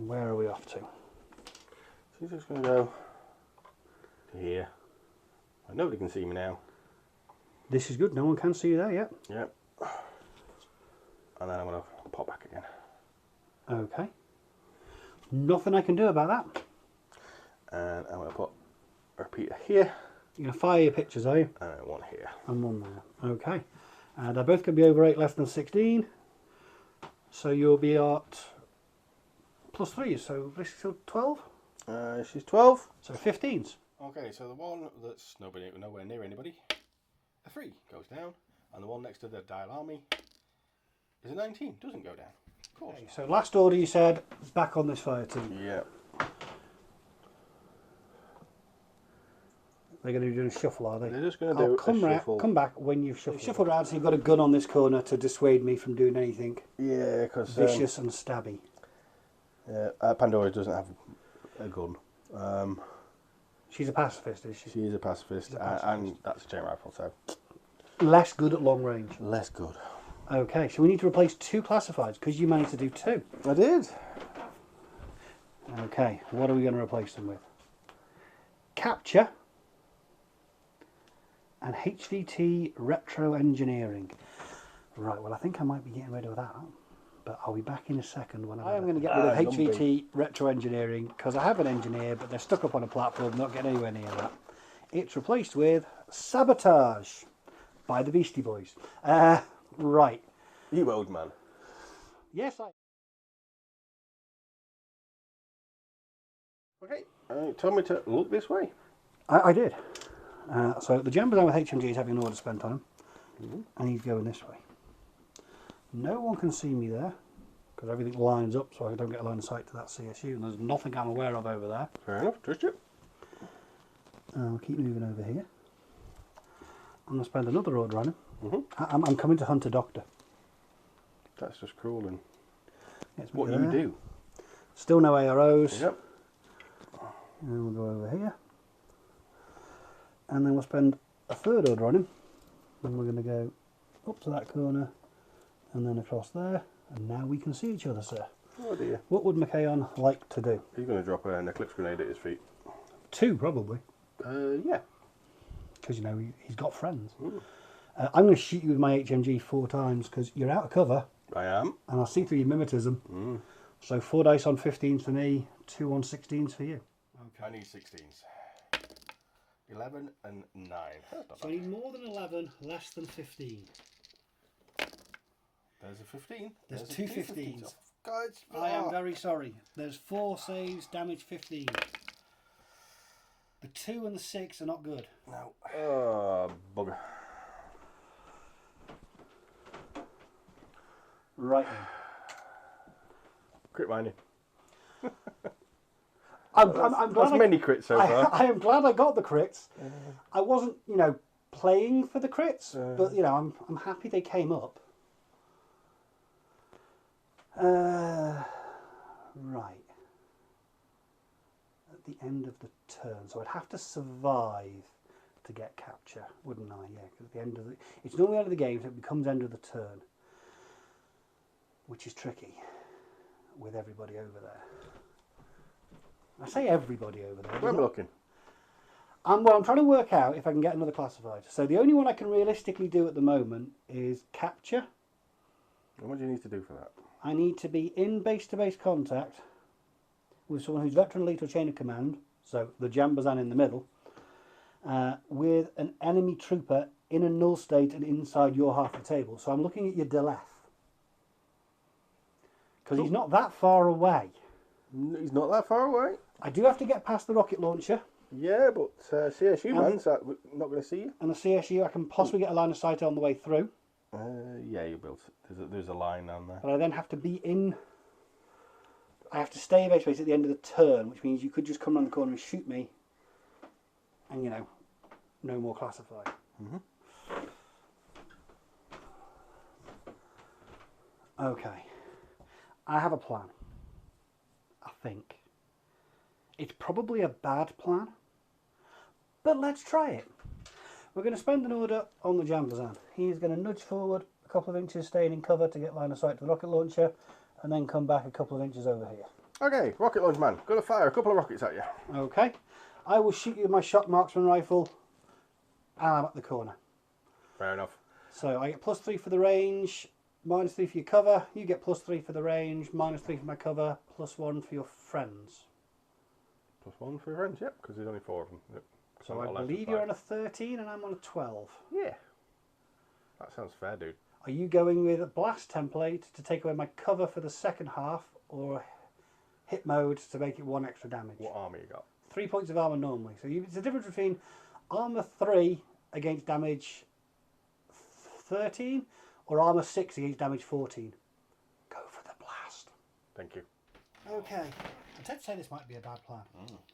Where are we off to? So he's just going to go to here. Nobody can see me now. This is good. No one can see you there yet. Yep. And then I'm going to pop back again. Okay. Nothing I can do about that. And I'm going to put a repeater here. You're going to fire your pictures, are you? And 1 here. And 1 there. Okay. They're both going to be over 8, less than 16. So you'll be at +3. So this is still 12? She's 12. So 15s. Okay, so the one that's nowhere near anybody, a 3 goes down. And the one next to the dial army is a 19. Doesn't go down. Of course. Okay, so last order you said, back on this fire team. Yeah. They're going to be doing a shuffle, are they? They're just going to do a shuffle. Come back when you've shuffled. Shuffle round, so you've got a gun on this corner to dissuade me from doing anything Yeah, because vicious and stabby. Yeah, Pandora doesn't have a gun. She's a pacifist, is she? She is a pacifist, and that's a chain rifle, so Less good at long range. less good. Okay, so we need to replace 2 classifieds because you managed to do 2. I did. Okay, what are we going to replace them with? Capture and HVT Retro Engineering. Right, well I think I might be getting rid of that, but I'll be back in a second when I am going to get rid of HVT Retro Engineering because I have an engineer but they're stuck up on a platform, not getting anywhere near that. It's replaced with Sabotage by the Beastie Boys. Right. You old man. Yes, I... Okay, told me to look this way. I did. So the Jambazan with HMG is having an order spent on him, and he's going this way. No one can see me there because everything lines up, so I don't get a line of sight to that CSU, and there's nothing I'm aware of over there. Fair enough, trust you. I'll keep moving over here. I'm going to spend another order on him. Mm-hmm. I'm coming to hunt a doctor. That's just cruel and Gets me what there. you do. Still no AROs. Yep. And we'll go over here. And then we'll spend a third order on him. Then we're going to go up to that corner and then across there. And now we can see each other, sir. Oh dear. What would McKayon like to do? He's going to drop an eclipse grenade at his feet. 2, probably. Yeah. Because, you know, he's got friends. I'm going to shoot you with my HMG 4 times because you're out of cover. I am. And I'll see through your mimetism. So 4 dice on 15s for me, 2 on 16s for you. Okay. I need 16s. 11 and 9. So I need more than 11, less than 15. There's a 15. There's 2 15s. Guys, I am very sorry. There's 4 saves, damage 15. The 2 and the 6 are not good. No. Oh, bugger. Right then. Crit mining. I'm glad That's many crits so far. I am glad I got the crits. I wasn't, you know, playing for the crits, but, you know, I'm happy they came up. Right. At the end of the turn, so I'd have to survive to get capture, wouldn't I? Yeah, because at the end of the, it's normally end of the game, so it becomes end of the turn, which is tricky with everybody over there. I say everybody over there. Where am I looking? Well, I'm trying to work out if I can get another classified. So the only one I can realistically do at the moment is capture. And what do you need to do for that? I need to be in base-to-base contact with someone who's veteran elite or chain of command, so the Jambazan in the middle, with an enemy trooper in a null state and inside your half of the table. So I'm looking at your Deleth. Because he's not that far away. He's not that far away. I do have to get past the rocket launcher. Yeah, but CSU man's not going to see you. And the CSU, I can possibly get a line of sight on the way through. Yeah, you will. There's a line down there. But I then have to be in... I have to stay in base space at the end of the turn, which means you could just come around the corner and shoot me. And, you know, no more classified. Okay. I have a plan. I think. It's probably a bad plan. But let's try it. We're going to spend an order on the Jambazan. He's going to nudge forward a couple of inches, staying in cover to get line of sight to the rocket launcher, and then come back a couple of inches over here. Okay, rocket launch man. Going to fire a couple of rockets at you. Okay. I will shoot you with my shock marksman rifle, and I'm at the corner. Fair enough. So I get +3 for the range, -3 for your cover. You get +3 for the range, -3 for my cover, +1 for your friends. +1 for your friends, yep, because there's only 4 of them. Yep. So I believe you're on a 13 and I'm on a 12. Yeah. That sounds fair, dude. Are you going with a blast template to take away my cover for the second half, or hit mode to make it 1 extra damage? What armor you got? 3 points of armour normally. So it's the difference between armour 3 against damage 13 or armour 6 against damage 14. Go for the blast. Thank you. Okay. I tend to say this might be a bad plan.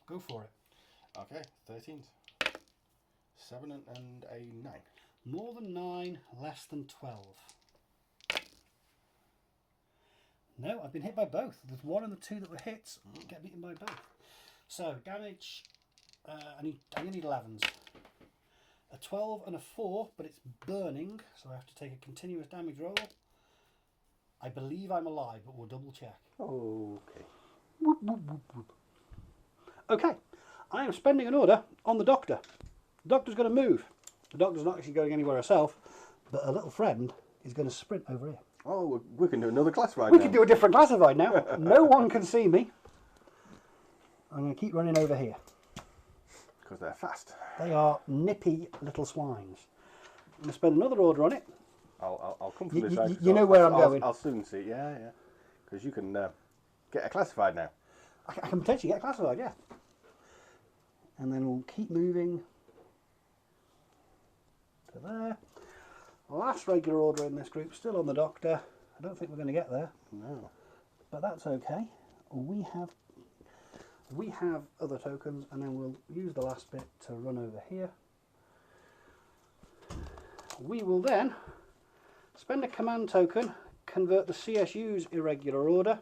Go for it. Okay, 13s. 7 and a 9. More than 9, less than 12. No, I've been hit by both. There's 1 and the 2 that were hits. Get beaten by both. So, damage, I need 11s. A 12 and a 4, but it's burning, so I have to take a continuous damage roll. I believe I'm alive, but we'll double check. Okay. Whoop, whoop, whoop, whoop. Okay, I am spending an order on the doctor. The doctor's going to move. The doctor's not actually going anywhere herself, but her little friend is going to sprint over here. Oh, we can do another classified We now. can do a different classified now. No one can see me. I'm going to keep running over here. Because they're fast. They are nippy little swines. I'm going to spend another order on it. I'll come from this side. You know where I'm going. I'll soon see. Yeah. Because you can get a classified now. I can potentially get classified, yeah. And then we'll keep moving to there. Last regular order in this group, still on the doctor. I don't think we're going to get there. No. But that's okay. We have other tokens, and then we'll use the last bit to run over here. We will then spend a command token, convert the CSU's irregular order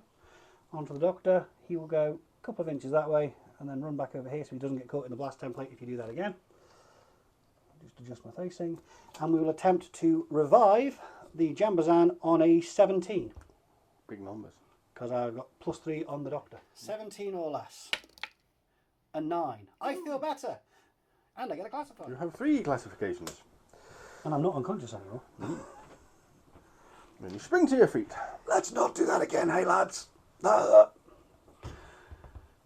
onto the doctor. He will go a couple of inches that way and then run back over here so he doesn't get caught in the blast template if you do that again. Just adjust my facing. And we will attempt to revive the Jambazan on a 17. Big numbers. Because I've got +3 on the doctor. 17 or less. A 9. I feel better. And I get a classifier. You have 3 classifications. And I'm not unconscious anymore. Then you spring to your feet. Let's not do that again, hey lads.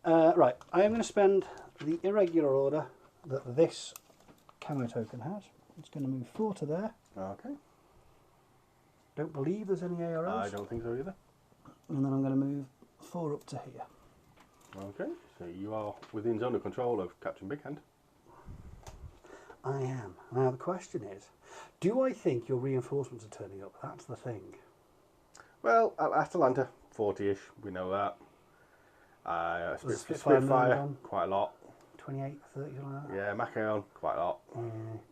Right, I am going to spend the irregular order that this camo token has. It's going to move 4 to there. Okay. Don't believe there's any AROs. I don't think so either. And then I'm going to move 4 up to here. Okay, so you are within zone of control of Captain Big Hand. I am. Now the question is, do I think your reinforcements are turning up? That's the thing. Well, Atalanta, 40-ish, we know that. Spitfire Spitfire, quite a lot. 28, 30, something like that. Yeah, Macaon, quite a lot.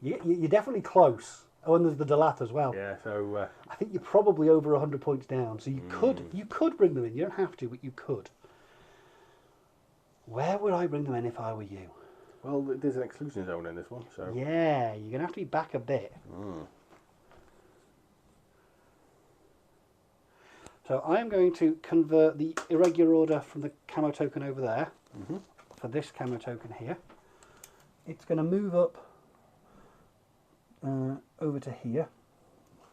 You're definitely close. Oh, and there's the Delat as well. Yeah, so... I think you're probably over 100 points down. So you could bring them in. You don't have to, but you could. Where would I bring them in if I were you? Well, there's an exclusion zone in this one, so... Yeah, you're going to have to be back a bit. So I'm going to convert the irregular order from the camo token over there for this camo token here. It's going to move up over to here.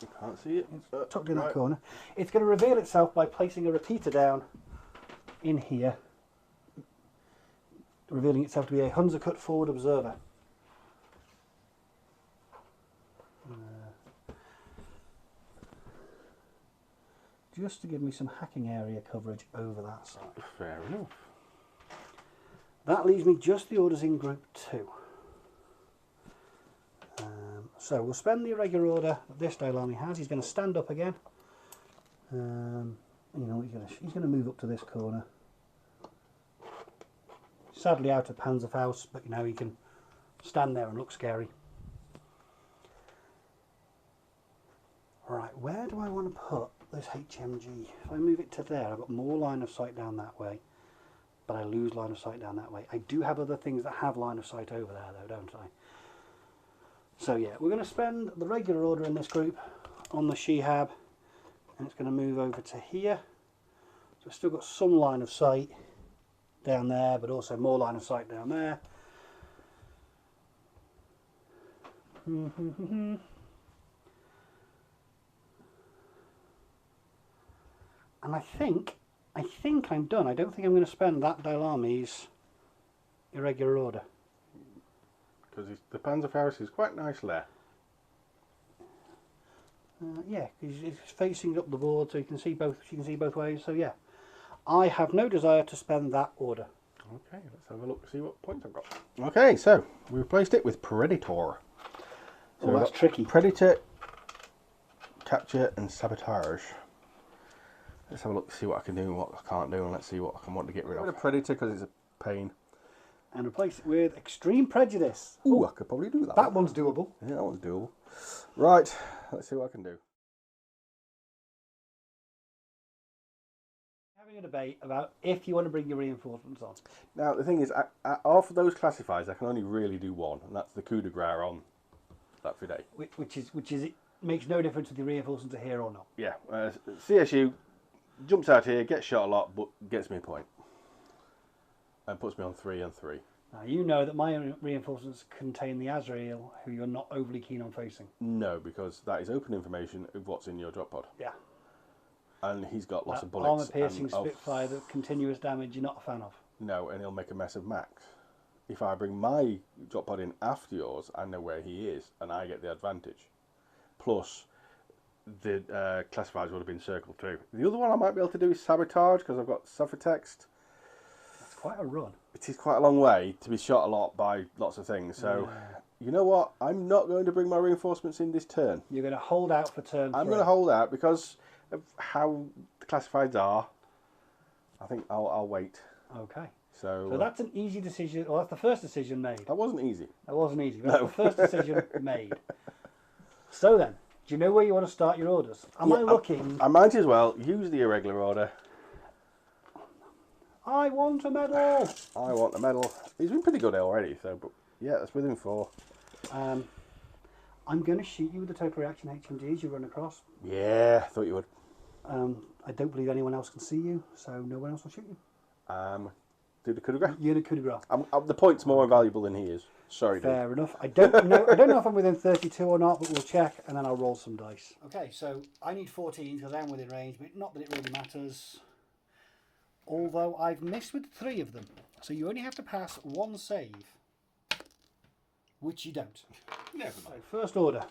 You can't see it. It's tucked in that corner. It's going to reveal itself by placing a repeater down in here, revealing itself to be a Hunzerkut forward observer. just to give me some hacking area coverage over that side. Fair enough. That leaves me just the orders in group 2. So we'll spend the irregular order that this Dailami has. He's going to stand up again. You know, he's going to move up to this corner. Sadly out of Panzerfaust, but you know, he can stand there and look scary. Right, where do I want to put this HMG? If I move it to there, I've got more line of sight down that way, but I lose line of sight down that way. I do have other things that have line of sight over there though, don't I? So yeah, we're going to spend the regular order in this group on the Shihab, and it's going to move over to here. So I've still got some line of sight down there, but also more line of sight down there. And I think I'm done. I don't think I'm going to spend that Dailami's irregular order. Because the Panzerfaust is quite nice there. Yeah, it's facing up the board, so you can see both. You can see both ways. So yeah, I have no desire to spend that order. Okay, let's have a look, see what points I've got. Okay, so we replaced it with Predator. So Oh, that's tricky. Predator, Capture and Sabotage. Let's have a look, see what I can do and what I can't do, and let's see what I want to get rid of. Predator because it's a pain. And replace it with Extreme Prejudice. Ooh, I could probably do that. That one's doable. Yeah, that one's doable. Right, let's see what I can do. Having a debate about if you want to bring your reinforcements on. Now, the thing is, of those classifiers, I can only really do one, and that's the coup de grace on that Fide. Which is it makes no difference if the reinforcements are here or not. Yeah, CSU jumps out here, gets shot a lot, but gets me a point. And puts me on 3 and 3. Now, you know that my reinforcements contain the Azrael, who you're not overly keen on facing. No, because that is open information of what's in your drop pod. Yeah. And he's got lots of bullets. Armour-piercing Spitfire, the continuous damage you're not a fan of. No, and he'll make a mess of Max. If I bring my drop pod in after yours, I know where he is, and I get the advantage. Plus, the classifiers would have been circled through. The other one I might be able to do is Sabotage, because I've got Suffertext. That's quite a run. It is quite a long way to be shot a lot by lots of things, so... Yeah. You know what? I'm not going to bring my reinforcements in this turn. You're going to hold out for turn 3. I'm going to hold out because of how the classifieds are. I think I'll wait. Okay. So that's an easy decision. Well, that's the first decision made. That wasn't easy. That wasn't easy. That's the first decision made. So then, do you know where you want to start your orders? Am I looking... I might as well use the irregular order. I want a medal! I want a medal. He's been pretty good already, so... But yeah, that's within 4. I'm going to shoot you with the total reaction HMGs you run across. Yeah, I thought you would. I don't believe anyone else can see you, so no one else will shoot you. Do the coup de grace? You're the coup de grace. The point's more valuable than he is. Sorry, dude. Fair enough. I don't know if I'm within 32 or not, but we'll check, and then I'll roll some dice. Okay, so I need 14 because I'm within range, but not that it really matters. Although I've missed with 3 of them. So you only have to pass 1 save. Which you don't. Never So mind. first order.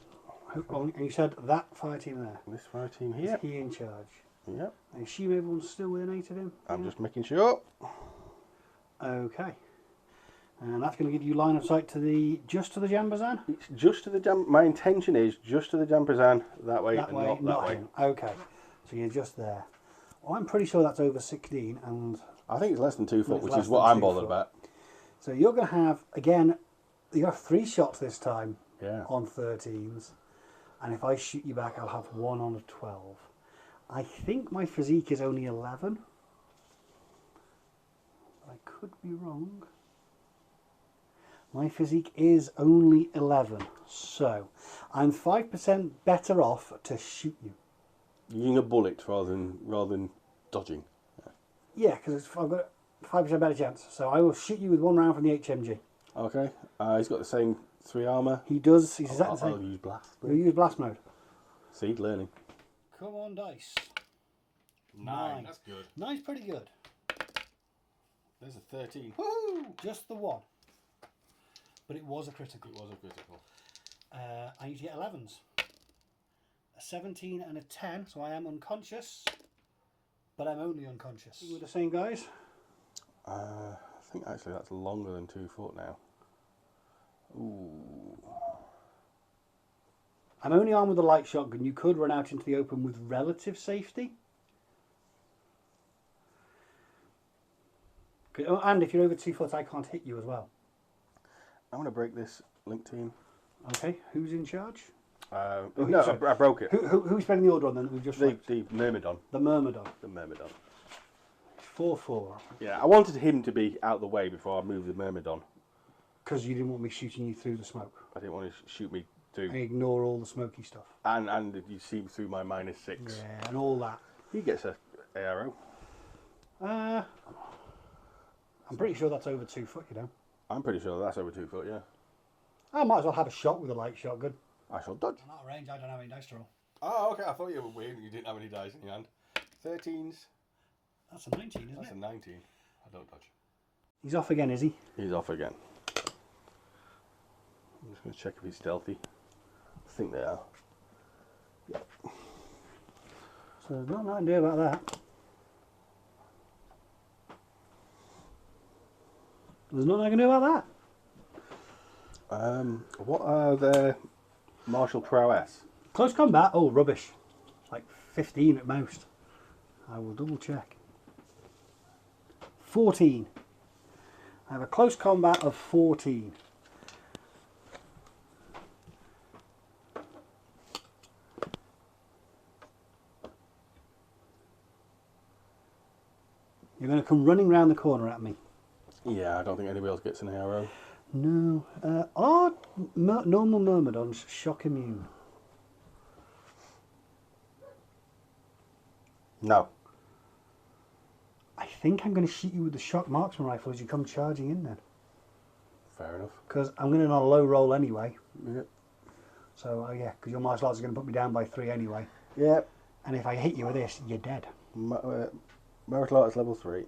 And you said that fire team there. This fire team here. Is he in charge? Yep. I assume everyone's still within 8 of him? I'm just making sure. Okay. And that's going to give you line of sight to just to the Jambazan? It's just to the jam. My intention is just to the Jambazan that way, That and way, not that way. him. Okay. So you're just there. Well, I'm pretty sure that's over 16, and I think it's less than 2 foot, It's which less is what than I'm 2 bothered foot. about. so you're going to have, again, you have 3 shots this time Yeah. on 13s, and if I shoot you back, I'll have 1 on a 12. I think my physique is only 11. I could be wrong. My physique is only 11, so I'm 5% better off to shoot you. Using a bullet rather than dodging. Yeah, because I've got a 5% better chance. So I will shoot you with 1 round from the HMG. Okay. He's got the same 3 armour. He does. He's exactly the I'll same. use blast. We'll use blast mode. Seed learning. Come on, dice. 9. That's good. 9's pretty good. There's a 13. Woo! Just the 1. But it was a critical. It was a critical. I need to get 11s. A 17 and a 10, so I am unconscious. but I'm only unconscious. You were the same, guys? I think actually that's longer than 2 foot now. Ooh. I'm only armed with a light shotgun. You could run out into the open with relative safety. Oh, and if you're over 2 foot, I can't hit you as well. I'm going to break this link team. Okay, who's in charge? No, I broke it. Who's spreading the order on then? We've just The Myrmidon. The Myrmidon. The Myrmidon. 4-4. Yeah, I wanted him to be out of the way before I moved the Myrmidon. Because you didn't want me shooting you through the smoke. I didn't want to shoot me through. And ignore all the smoky stuff. And you see through my -6. Yeah, and all that. He gets a arrow. I'm pretty sure that's over 2 foot, you know. I'm pretty sure that's over 2 foot, yeah. I might as well have a shot with a light shotgun. I shall dodge. I'm out of range, I don't have any dice to roll. Oh, okay, I thought you were weird and you didn't have any dice in your hand. 13s. That's a 19, isn't That's it? a 19. I don't dodge. He's off again, is he? He's off again. I'm just going to check if he's stealthy. I think they are. Yep. So there's nothing I can do about that. There's nothing I can do about that. What are their martial prowess? Close combat? Oh, rubbish. Like 15 at most. I will double check. 14. I have a close combat of 14. You're going to come running round the corner at me. Yeah, I don't think anybody else gets an arrow. No. Are normal Myrmidons shock immune? No. I think I'm going to shoot you with the shock marksman rifle as you come charging in then. Fair enough. Because I'm going to on a low roll anyway. Yep. So, yeah, because your martial arts are going to put me down by 3 anyway. Yep. And if I hit you with this, you're dead. Martial arts level 3.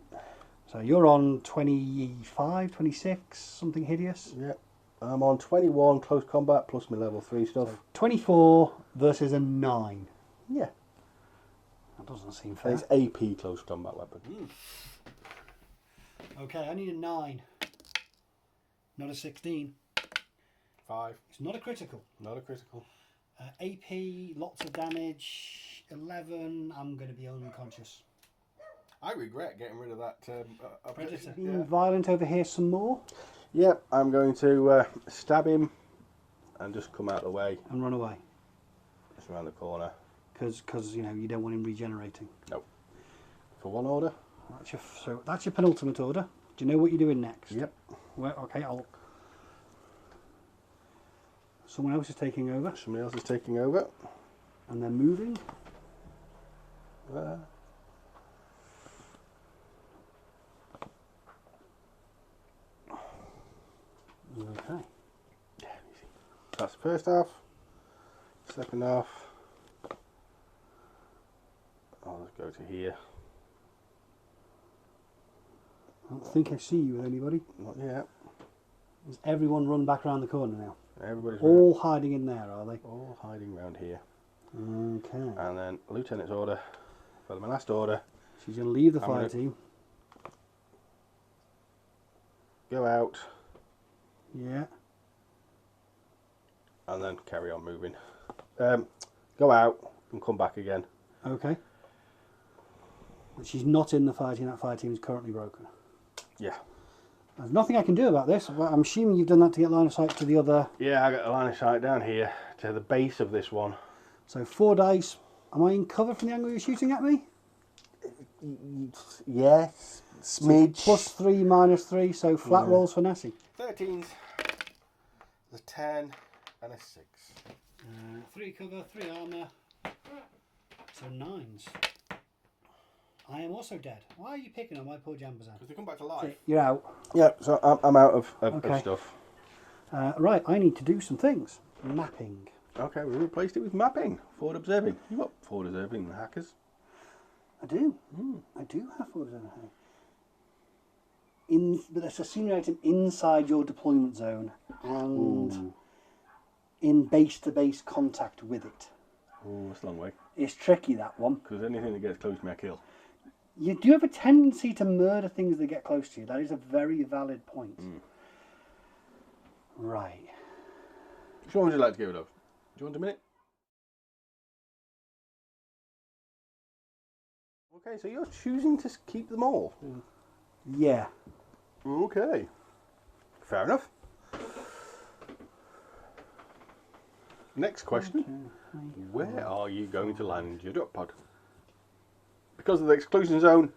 So you're on 25, 26, something hideous. Yep. I'm on 21 close combat plus my level 3 stuff. So 24 versus a 9. Yeah. That doesn't seem fair. It's AP close combat weapon. Okay, I need a 9. Not a 16. 5. It's not a critical. Not a critical. AP, lots of damage. 11, I'm going to be unconscious. I regret getting rid of that Predator. Yeah. Being violent over here some more. Yep, I'm going to stab him and just come out of the way. And run away. Just around the corner. Because you know, you don't want him regenerating. Nope. For one order. So that's your penultimate order. Do you know what you're doing next? Yep. Well, okay, someone else is taking over. Somebody else is taking over. And they're moving. Okay. Yeah, easy. That's the first half. Second half. I'll just go to here. I don't think I see you with anybody. Not yet. Has everyone run back around the corner now? Everybody's All hiding in there, are they? all hiding around here. Okay. And then Lieutenant's order for my last order. She's going to leave the I'm fire gonna- team. Go out Yeah. and then carry on moving. Go out and come back again. Okay. But she's not in the fire team. That fire team is currently broken. Yeah. There's nothing I can do about this. But I'm assuming you've done that to get line of sight to the other. Yeah, I got a line of sight down here to the base of this one. So 4 dice. Am I in cover from the angle you're shooting at me? Yes. Smidge. Plus 3, minus 3. So flat Yeah. rolls for Nessie. 13s. The 10 and a 6. 3 cover, 3 armour. So 9s. I am also dead. Why are you picking on my poor Jambazan? Because they come back to life. You're out. Yeah, so I'm out of Okay. stuff. Right, I need to do some things. Mapping. Okay, we replaced it with mapping. Forward observing. You got forward observing, the hackers. I do. I do have forward observing. But there's a scenery item inside your deployment zone and in base-to-base contact with it. Oh, that's a long way. It's tricky, that one. Because anything that gets close to me, I kill. You do have a tendency to murder things that get close to you. That is a very valid point. Right. Which one would you like to get rid of? Do you want a minute? Okay, so you're choosing to keep them all. Yeah. Okay. Fair enough. Next question. Where are you going to land your drop pod? Because of the exclusion zone,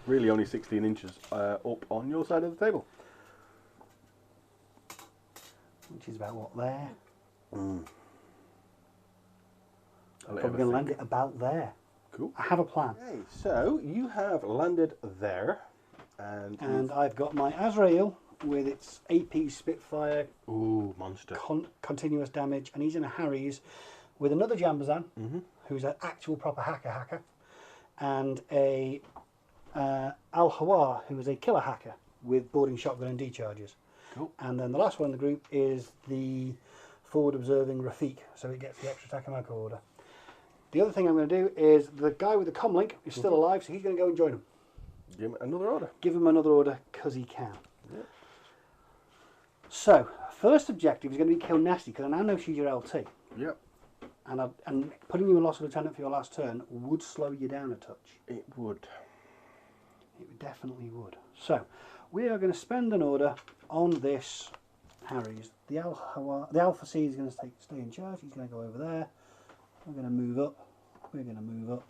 really only 16 inches up on your side of the table. Which is about what there? Mm. I'm probably going to land it about there. Cool. I have a plan. Okay, so you have landed there. And I've got my Azrael with its AP Spitfire. Ooh, monster. Continuous damage. And he's in a Harry's with another Jambazan, who's an actual proper hacker. And a Al-Hawar, who is a killer hacker with boarding shotgun and decharges. Cool. And then the last one in the group is the forward observing Rafiq, so it gets the extra attack and mark order. The other thing I'm going to do is the guy with the comlink is still alive, so he's going to go and join him. Give him another order. Give him another order because he can. Yep. So, first objective is going to be kill Nasty, because I now know she's your LT. Yep. And putting you in loss of lieutenant for your last turn would slow you down a touch. It would. It definitely would. So, we are going to spend an order on this Harry's. The Alpha C is going to stay in charge. He's going to go over there. We're going to move up. We're going to move up.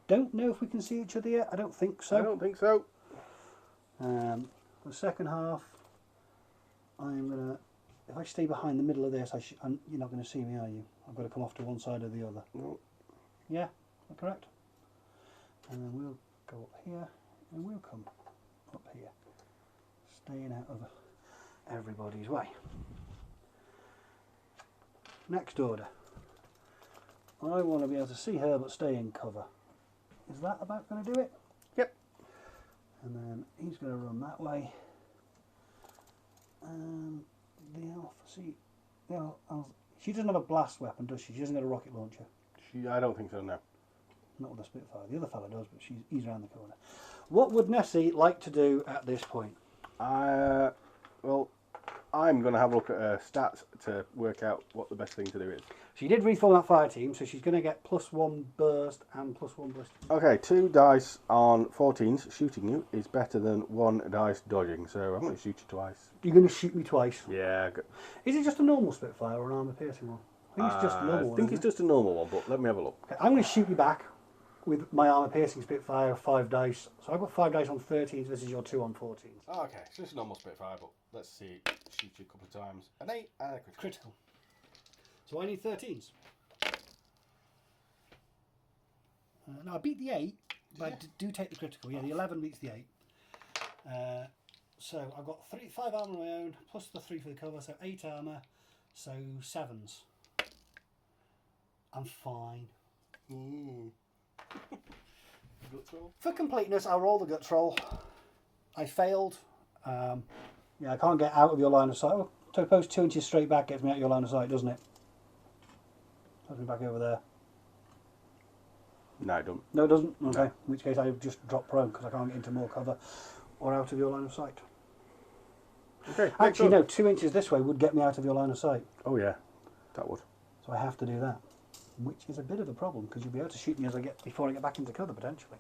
Don't know if we can see each other yet. I don't think so. I don't think so. The second half, I'm going to... If I stay behind the middle of this, you're not going to see me, are you? I've got to come off to one side or the other. No. Yeah, is that correct? And then we'll go up here, and we'll come up here. Staying out of everybody's way. Next order. I want to be able to see her but stay in cover. Is that about going to do it? Yep. And then he's going to run that way. The Alpha C... she doesn't have a blast weapon, does she? She doesn't got a rocket launcher. I don't think so, no. Not with a Spitfire. The other fella does, but he's around the corner. What would Nessie like to do at this point? Well, I'm going to have a look at her stats to work out what the best thing to do is. She did reform that fire team, so she's going to get +1 burst and +1 ballistic. Okay, 2 dice on 14s shooting you is better than 1 dice dodging, so I'm going to shoot you twice. You're going to shoot me twice? Yeah. Is it just a normal Spitfire or an armour piercing one? I think it's just a normal one. I think it's just a normal one, but let me have a look. Okay, I'm going to shoot you back with my armour piercing Spitfire, 5 dice. So I've got 5 dice on 13s versus your 2 on 14s. Okay, so it's a normal Spitfire, but let's see. Shoot you a couple of times. An 8 and a critical. So I need 13s. Now I beat the 8, but I do take the critical. Yeah, the 11 beats the 8. So I've got 5 armour of my own, plus the 3 for the cover, so 8 armour, so 7s. I'm fine. Guts roll? For completeness, I'll roll the guts roll. I failed. Yeah, I can't get out of your line of sight. Oh, to oppose 2 inches straight back gets me out of your line of sight, doesn't it? Puts me back over there. No, it don't. No, it doesn't? Okay. In which case I just drop prone because I can't get into more cover or out of your line of sight. Okay. Actually, no, 2 inches this way would get me out of your line of sight. Oh, yeah. That would. So I have to do that. Which is a bit of a problem because you'll be able to shoot me before I get back into cover potentially.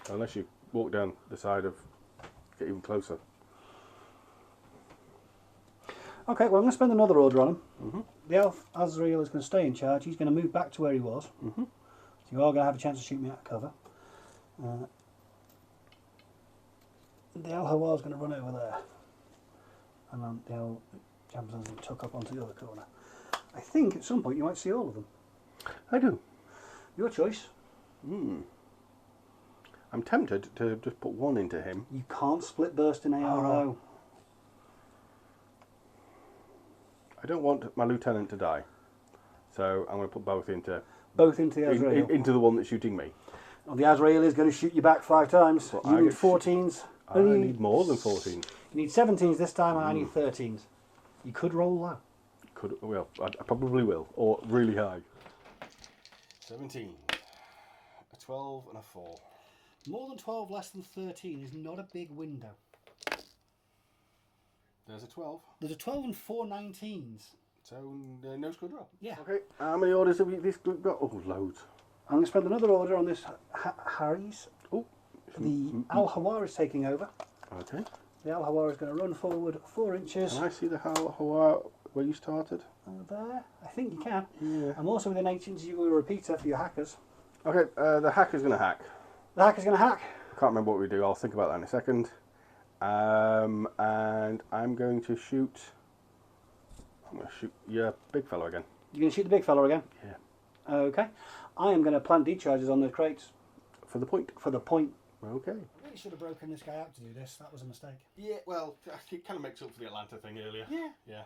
Unless you walk down the side of... get even closer. Okay, well I'm going to spend another order on him. The Elf Azrael is going to stay in charge. He's going to move back to where he was. So you are going to have a chance to shoot me out of cover. The El Hawar is going to run over there. And then the El Jamson's going to tuck up onto the other corner. I think at some point you might see all of them. I do. Your choice. I'm tempted to just put 1 into him. You can't split burst in ARO. I don't want my lieutenant to die. So I'm going to put both into... Both into the Azrael. into the one that's shooting me. Well, the Azrael is going to shoot you back 5 times. Well, you need 14s. I need more than 14. You need 17s this time, and I need 13s. You could roll low. Well, I probably will. Or really high. 17. A 12 and a 4. More than 12, less than 13 is not a big window. There's a 12. There's a 12 and 4 19s. So no score draw. Yeah. Okay, how many orders have this group got? Oh, loads. I'm going to spend another order on this Harry's. Oh, The Al-Hawar is taking over. okay. The Al-Hawar is going to run forward 4 inches. Can I see the Hawaii where you started? Over there. I think you can. Yeah. I'm also within 8 inches. You will repeater for your hackers. Okay, the hacker's going to hack. The hacker's going to hack. Can't remember what we do. I'll think about that in a second. And I'm going to shoot. I'm going to shoot your big fella again. You're going to shoot the big fella again? Yeah. Okay. I am going to plant decharges on the crates. For the point. For the point. Okay. I really should have broken this guy out to do this. That was a mistake. Yeah, well, it kind of makes up for the Atlanta thing earlier. Yeah. Yeah.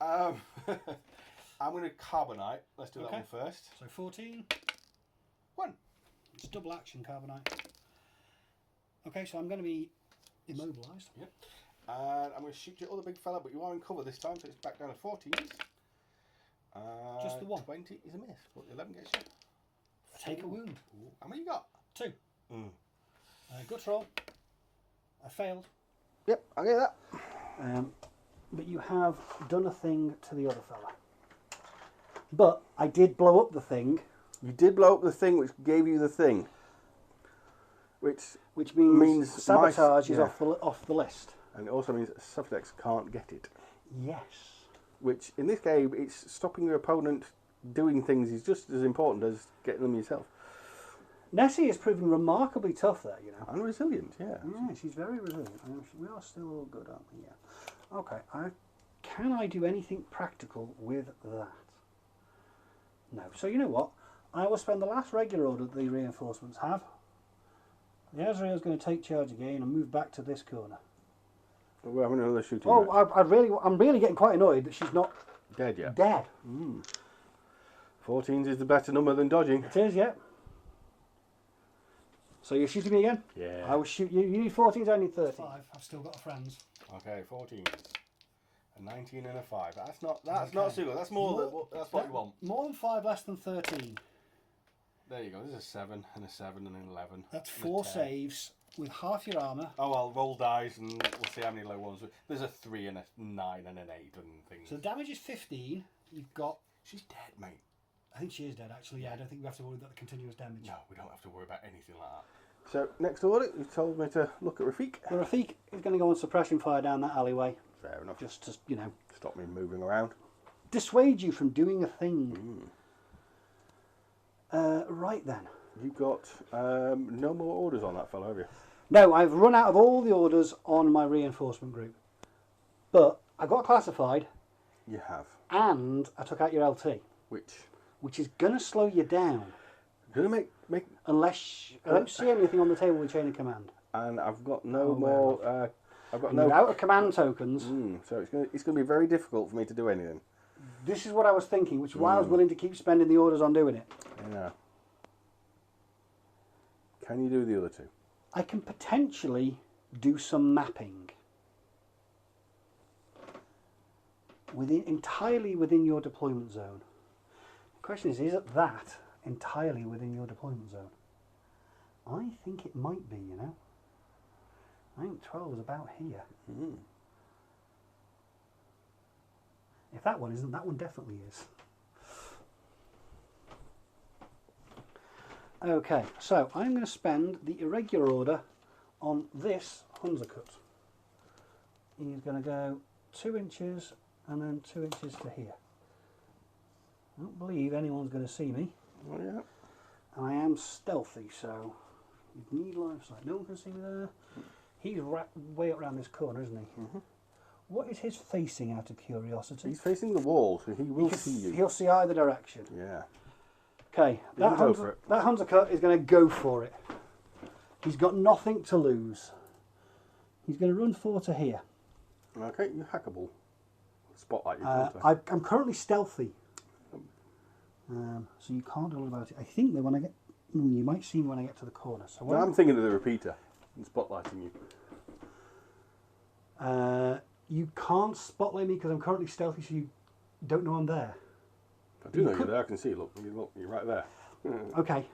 I'm going to carbonite. Let's do that one first. So 14. 1. It's double action carbonite. Okay, so I'm going to be immobilised. Yep. And I'm going to shoot your other big fella, but you are in cover this time, so it's back down to 14. Just the one. 20 is a miss, but 11 gets you. Take a wound. Ooh. How many you got? 2. Mm. Gut roll. I failed. Yep, I get that. But you have done a thing to the other fella. But I did blow up the thing. You did blow up the thing which gave you the thing. Which means sabotage is yeah. off the list. And it also means Suffix can't get it. Yes. Which, in this game, it's stopping your opponent doing things is just as important as getting them yourself. Nessie is proving remarkably tough there, you know. And resilient, yeah. Yeah, she's very resilient. We are still all good, aren't we? Yeah. Okay, can I do anything practical with that? No. So you know what? I will spend the last regular order that the reinforcements have. The Azrael is going to take charge again and move back to this corner. We're having another shooting Oh, match. I'm really getting quite annoyed that she's not Dead yet. dead. 14s is the better number than dodging. It is, yeah. So you're shooting me again? Yeah. I will shoot you. You need 14s, I need 13. 5. I've still got friends. Okay, 14. A 19 and a 5. That's not so good. That's that's what you want. More than 5, less than 13. There you go. There's a 7 and a 7 and an 11. That's and 4 a 10. saves with half your armour. Oh, well, roll dice and we'll see how many low ones. There's a 3 and a 9 and an 8 and things. So the damage is 15. You've got... She's dead, mate. I think she is dead, actually. Yeah, I don't think we have to worry about the continuous damage. No, we don't have to worry about anything like that. So, next order, you told me to look at Rafik. The Rafik is going to go on suppression fire down that alleyway. Fair enough. Just to, you know... Stop me moving around. Dissuade you from doing a thing. Right then. You've got no more orders on that fellow, have you? No, I've run out of all the orders on my reinforcement group. But I got classified You have. and I took out your LT. Which is going to slow you down. Going to make... Unless... I don't see anything on the table with chain of command. And I've got no more... I've got You're no... out of command tokens. So it's going to be very difficult for me to do anything. This is what I was thinking, which is why I was willing to keep spending the orders on doing it. Yeah. Can you do the other two? I can potentially do some mapping. Entirely within your deployment zone. The question is that entirely within your deployment zone? I think it might be, you know. I think 12 is about here. If that one isn't, that one definitely is. Okay, so I'm going to spend the irregular order on this Hunzercut. He's going to go 2 inches and then 2 inches to here. I don't believe anyone's going to see me. Oh, yeah. And I am stealthy, so you need line of sight. No one can see me there. He's way up around this corner, isn't he? What is his facing, out of curiosity? He's facing the wall, so he will see you. He'll see either direction. Yeah. Okay, that Hunzercut is going to go for it. He's got nothing to lose. He's going to run 4 to here. Okay, you're hackable. Spotlight you, I'm currently stealthy. So you can't do all about it. I think that when I get... you might see me when I get to the corner. So No, I'm thinking of the repeater and spotlighting you. You can't spotlight me because I'm currently stealthy, so you don't know I'm there. I do know you're there, I can see you. Look, you're right there. Okay.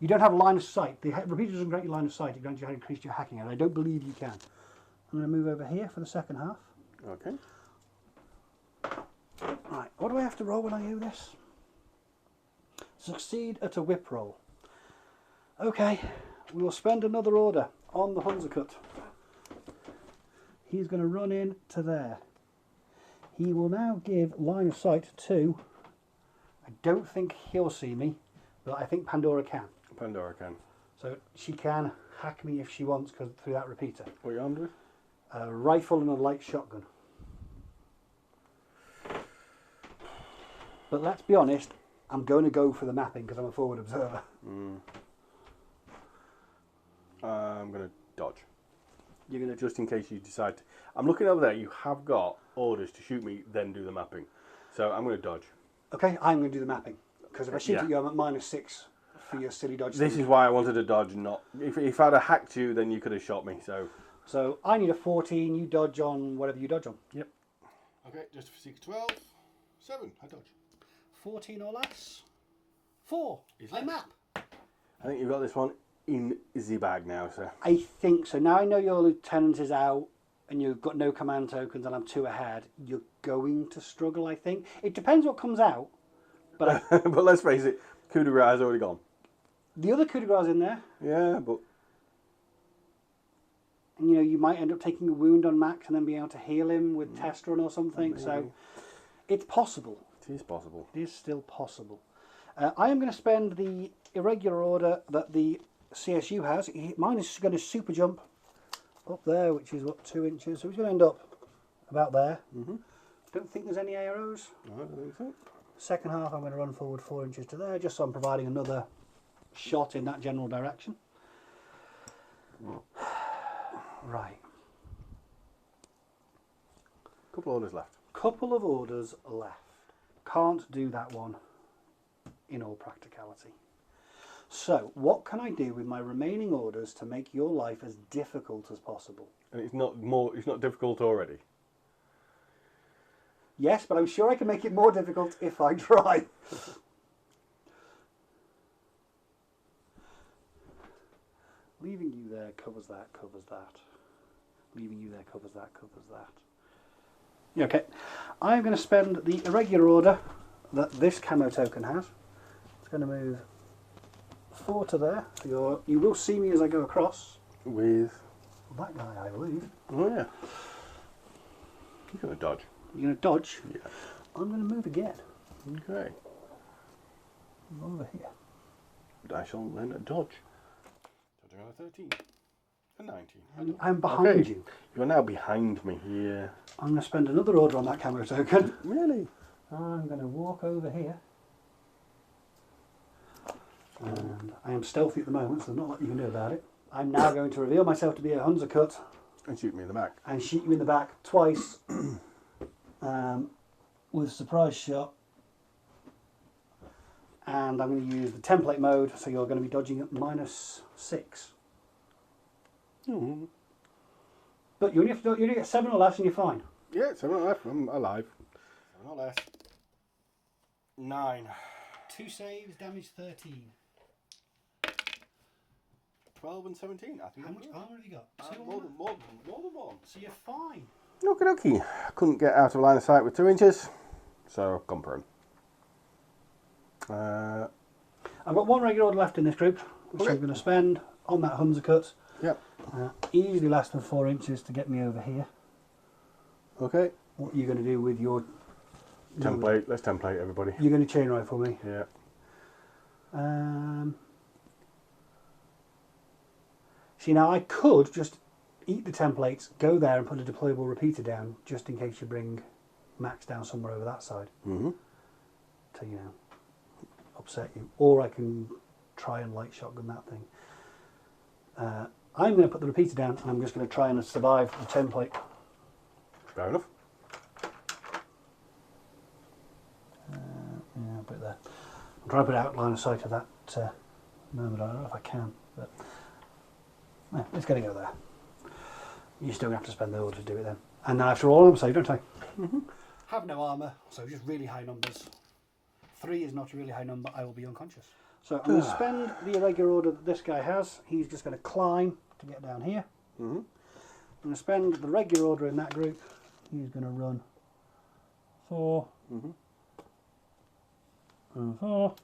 You don't have a line of sight. The repeater doesn't grant you line of sight. It grants you increased your hacking, and I don't believe you can. I'm going to move over here for the second half. Okay. Right, what do I have to roll when I do this? Succeed at a whip roll. Okay, we will spend another order on the Hunzerkut. He's going to run in to there. He will now give line of sight to... I don't think he'll see me, but I think Pandora can. Pandora can. So she can hack me if she wants through that repeater. What are you armed with? A rifle and a light shotgun. But let's be honest, I'm going to go for the mapping because I'm a forward observer. I'm going to dodge. You're going to Just in case you decide to... I'm looking over there. You have got orders to shoot me, then do the mapping. So I'm going to dodge. Okay, I'm going to do the mapping. Because if I shoot Yeah. at you, I'm at -6 for your silly dodge. This thing. is why I wanted to dodge, not... If I'd have hacked you, then you could have shot me, so... So I need a 14, you dodge on whatever you dodge on. Yep. Okay, just for seek 12. 7, I dodge. 14 or less. 4. Is I less. map. I think you've got this one in the bag now, so... I think so. Now I know your lieutenant is out and you've got no command tokens and I'm 2 ahead. You're going to struggle, I think. It depends what comes out. But but let's face it, coup de grace has already gone. the other coup de grace in there. Yeah, but... And, you know, you might end up taking a wound on Max and then being able to heal him with test run or something. Maybe. So it's possible. It is possible. It is still possible. I am going to spend the irregular order that the CSU has. Mine is going to super jump up there, which is what, 2 inches. So it's going to end up about there. Don't think there's any arrows. No, I don't think so. Second half, I'm going to run forward 4 inches to there, just so I'm providing another shot in that general direction. Right. Couple orders left. Couple of orders left. Can't do that one in all practicality. So, what can I do with my remaining orders to make your life as difficult as possible? And it's not difficult already. Yes, but I'm sure I can make it more difficult if I try. Leaving you there covers that, covers that. Leaving you there covers that, covers that. Yeah, okay. I'm going to spend the irregular order that this camo token has. It's going to move 4 to there. So you will see me as I go across. With... That guy, I believe. Oh, yeah. You're going to dodge. You're going to dodge. Yeah. I'm going to move again. Okay. Over here. I shall then dodge. Dodging on a 13. A 19. I'm behind Okay. you. You're now behind me. Yeah. I'm going to spend another order on that camo token. Really? I'm going to walk over here. And I am stealthy at the moment, so there's not a lot you can do about it. I'm now going to reveal myself to be a Hunzerkut And shoot me in the back. and shoot you in the back twice with a surprise shot. And I'm going to use the template mode, so you're going to be dodging at -6. Mm. But you only have to get 7 or less and you're fine. Yeah, 7 left. I'm alive. 7 or less. 9. 2 saves, damage 13. 12 and 17. I think How I'm much good. armor have you got? 2 More armor? than one. So you're fine. Okie dokie. I couldn't get out of line of sight with 2 inches, so I've gone prone. I've got 1 regular order left in this group, which Okay. I'm going to spend on that Hunzerkut. Yep. Easily less than 4 inches to get me over here. Okay. What are you going to do with your Template. Let's template, everybody. You're going to chain rifle me. Yeah. See, now I could just eat the templates, go there and put a deployable repeater down, just in case you bring Max down somewhere over that side Mm-hmm. to, you know, upset you. Or I can try and light shotgun that thing. I'm going to put the repeater down and I'm just going to try and survive the template. Fair enough. Yeah, I'll put it there. I'm trying to put out line of sight of that moment. I don't know if I can, but yeah, it's going to go there. You're still going to have to spend the order to do it then. And then after all, I'm safe, don't I? Mm-hmm. Have no armour, so just really high numbers. 3 is not a really high number. I will be unconscious. So I'm going to spend the irregular order that this guy has. He's just going to climb to get down here. Mm-hmm. I'm going to spend the regular order in that group. He's going to run 4 and 4.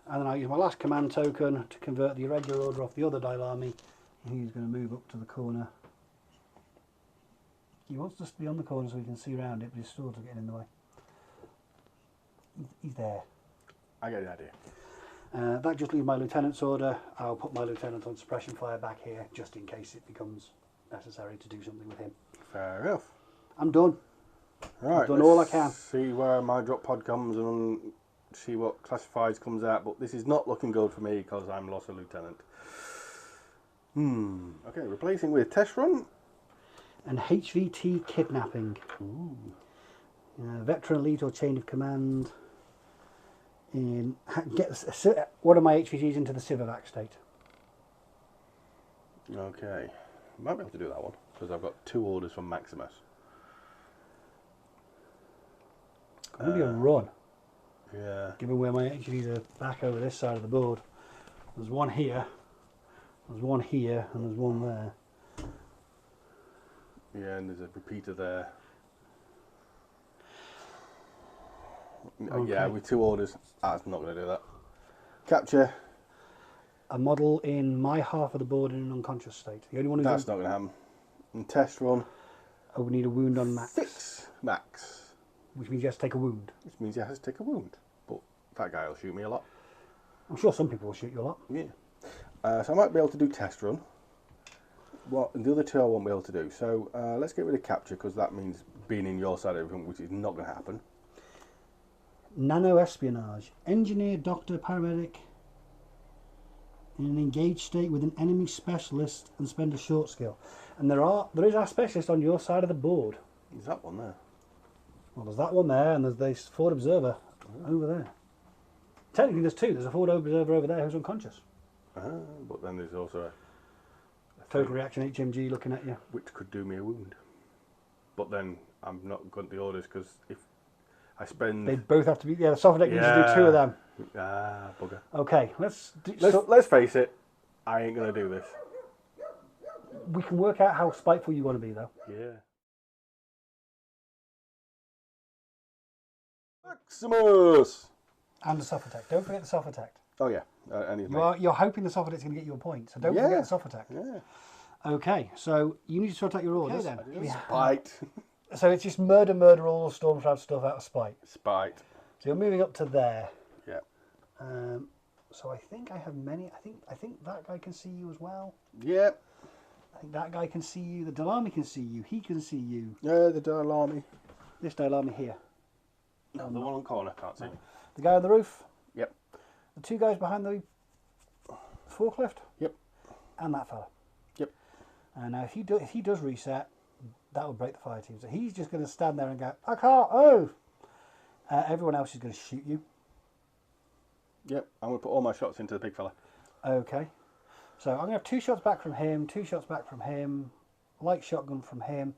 And then I'll use my last command token to convert the irregular order off the other Dailami. He's going to move up to the corner. He wants us to be on the corner so we can see around it, but his swords are getting in the way. He's there. I get the idea. That just leaves my lieutenant's order. I'll put my lieutenant on suppression fire back here just in case it becomes necessary to do something with him. Fair enough. I'm done. Right, I've done all I can. See where my drop pod comes and see what classifieds comes out, but this is not looking good for me because I'm lost a lieutenant. Okay, replacing with test run. And HVT kidnapping. Ooh. Veteran elite or chain of command. Get one of my HVTs into the Civivac state. Okay, might be able to do that one because I've got 2 orders from Maximus. Going to be a run. Yeah. Given where my HVTs are back over this side of the board. There's one here. There's one here, and there's one there. Yeah, and there's a repeater there. Okay. Yeah, with 2 orders, that's not going to do that. Capture. A model in my half of the board in an unconscious state. The only one who's That's not going to happen. And test run. I would need a wound on Max. 6 max. Which means you have to take a wound. Which means he has to take a wound. But that guy will shoot me a lot. I'm sure some people will shoot you a lot. Yeah. So I might be able to do test run. What the other 2 I won't be able to do. So let's get rid of capture because that means being in your side of everything, which is not going to happen. Nano espionage. Engineer, doctor, paramedic in an engaged state with an enemy specialist and spend a short skill. And there is a specialist on your side of the board. There's that one there. Well, there's that one there, and there's this forward observer over there. Technically, there's 2. There's a forward observer over there who's unconscious. But then there's also a Total reaction HMG looking at you. which could do me a wound. But then I'm not got the orders because if I spend... They both have to be... Yeah, the soft deck needs to do 2 of them. Bugger. Okay, Let's face it, I ain't going to do this. we can work out how spiteful you want to be, though. Yeah. Maximus! And the soft attack. Don't forget the soft attack. Oh yeah, and You're hoping the soft attack's going to get you a point, so don't forget the soft attack. Yeah. Okay, so you need to sort out your orders. Okay, then. Spite. So it's just murder, all the Stormshroud stuff out of spite. Spite. So you're moving up to there. Yeah. So I think I have many. I think that guy can see you as well. Yeah. I think that guy can see you. The Dalami can see you. He can see you. Yeah, the Dailami. This Dailami here. No, the one on the corner can't see me. The guy on the roof. Yep. The 2 guys behind the forklift. Yep. And that fella. Yep. And now if he does reset, that will break the fire team. So he's just going to stand there and go, I can't move. Everyone else is going to shoot you. Yep. I'm going to put all my shots into the big fella. Okay. So I'm going to have 2 shots back from him, 2 shots back from him, light shotgun from him.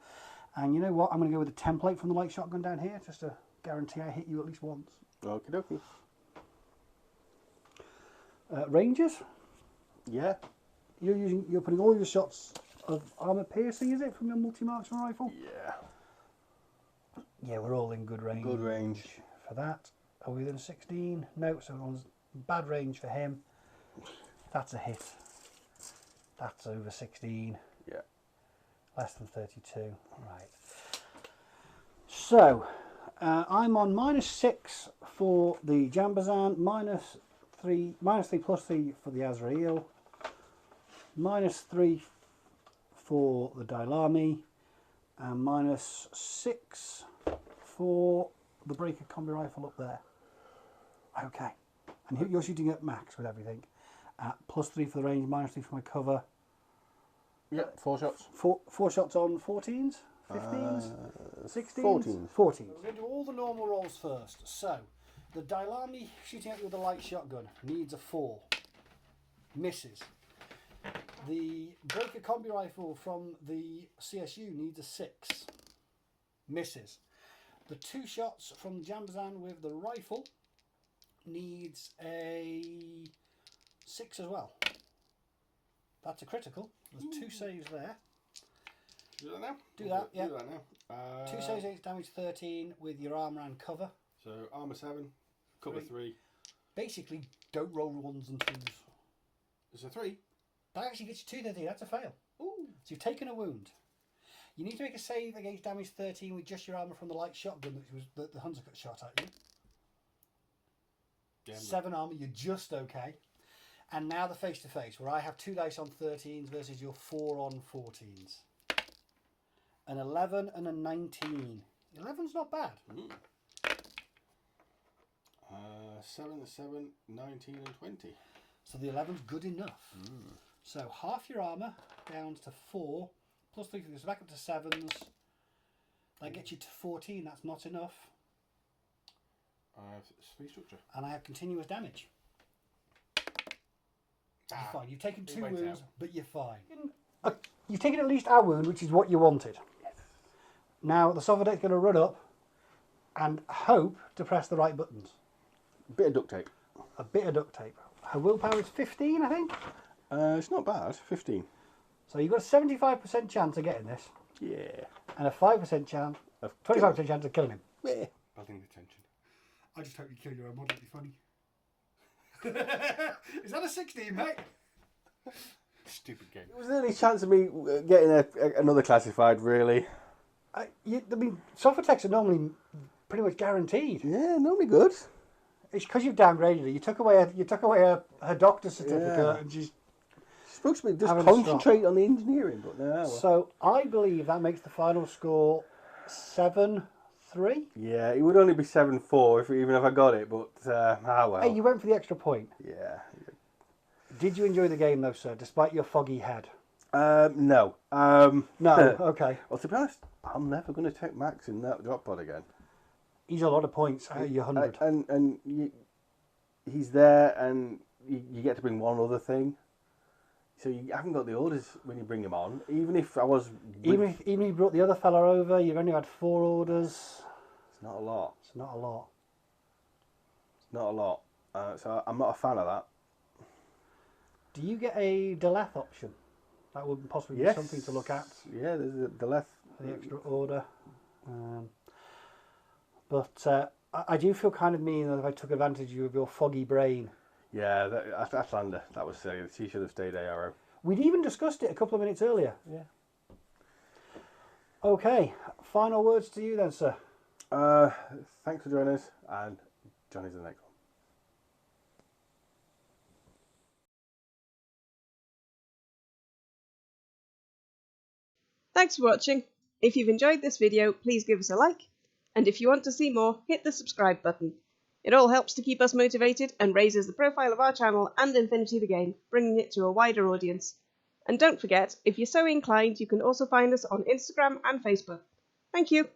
And you know what? I'm going to go with a template from the light shotgun down here just to guarantee I hit you at least once. Okie dokie. Rangers? Yeah. You're putting all your shots of armor piercing, is it, from your multi-marksman rifle? Yeah. Yeah, we're all in good range. Good range. For that. Are we within 16? No, so everyone's bad range for him. That's a hit. That's over 16. Yeah. Less than 32. Right. So, I'm on -6 for the Jambazan, -3 +3 for the Azrael, -3 for the Dailami, and -6 for the breaker combi rifle up there. Okay. And you're shooting at max with everything. +3 for the range, -3 for my cover. Yep, 4 shots. 4 shots on 14s, 15s, 16s? 14s. 14s. We're going to do all the normal rolls first. So, the Dailami shooting at you with a light shotgun needs a 4. Misses. The breaker combi rifle from the CSU needs a 6. Misses. The 2 shots from the Jambazan with the rifle needs a 6 as well. That's a critical. There's 2 saves there. Do that now? Do that, yeah. Do that now. 2 saves, 8 damage, 13 with your armour and cover. So armour 7, cover 3. Basically, don't roll 1s and 2s. It's a 3. That actually gets you 2 13. That's a fail. Ooh. So you've taken a wound. You need to make a save against damage 13 with just your armour from the light shotgun that the hunter got shot at you. Damn 7 armour, you're just okay. And now the face to face, where I have 2 dice on 13s versus your 4 on 14s. An 11 and a 19. 11's not bad. 7, 7, 19 and 20. So the 11's good enough. So half your armour down to 4, plus 3, so back up to 7s. That gets you to 14, that's not enough. I have 3 structure. And I have continuous damage. You're fine. You've taken 2 went wounds, out. but you're fine. You've taken at least a wound, which is what you wanted. Yes. Now the Sovereign's going to run up and hope to press the right buttons. Bit of duct tape. A bit of duct tape. Her willpower is 15, I think. It's not bad. 15. So you've got a 75% chance of getting this, Yeah. and a 5% chance, 25% chance of killing him. Yeah. Building the tension. I just hope you kill your own mod. It'd be funny. Is that a 16, mate? Stupid game. Was there any chance of me getting another classified, really? I mean, Sophotex are normally pretty much guaranteed. Yeah, normally good. It's because you've downgraded her. You took away her doctor's certificate, and she's Supposed to be just having a concentrate on the engineering, but no. Well. So I believe that makes the final score 7-3. Yeah, it would only be 7-4 even if I got it, but well. Hey, you went for the extra point. Yeah. Did you enjoy the game though, sir, despite your foggy head? No. No, okay. Well, to be honest, I'm never going to take Max in that drop pod again. He's a lot of points out of your 100. He's there, and you get to bring one other thing. So you haven't got the orders when you bring him on. Even if I was... Even if you brought the other fella over, you've only had 4 orders. It's not a lot. It's not a lot. It's not a lot. So I'm not a fan of that. Do you get a Deleth option? That would possibly be something to look at. Yeah, there's a Deleth. For the extra order. But I do feel kind of mean that if I took advantage of your foggy brain. Yeah, Atlanta. That was silly. She should have stayed ARO. We'd even discussed it a couple of minutes earlier. Yeah. Okay, final words to you then, sir. Thanks for joining us, and Johnny's the next one. Thanks for watching. If you've enjoyed this video, please give us a like, and if you want to see more, hit the subscribe button. It all helps to keep us motivated and raises the profile of our channel and Infinity the game, bringing it to a wider audience. And don't forget, if you're so inclined, you can also find us on Instagram and Facebook. Thank you.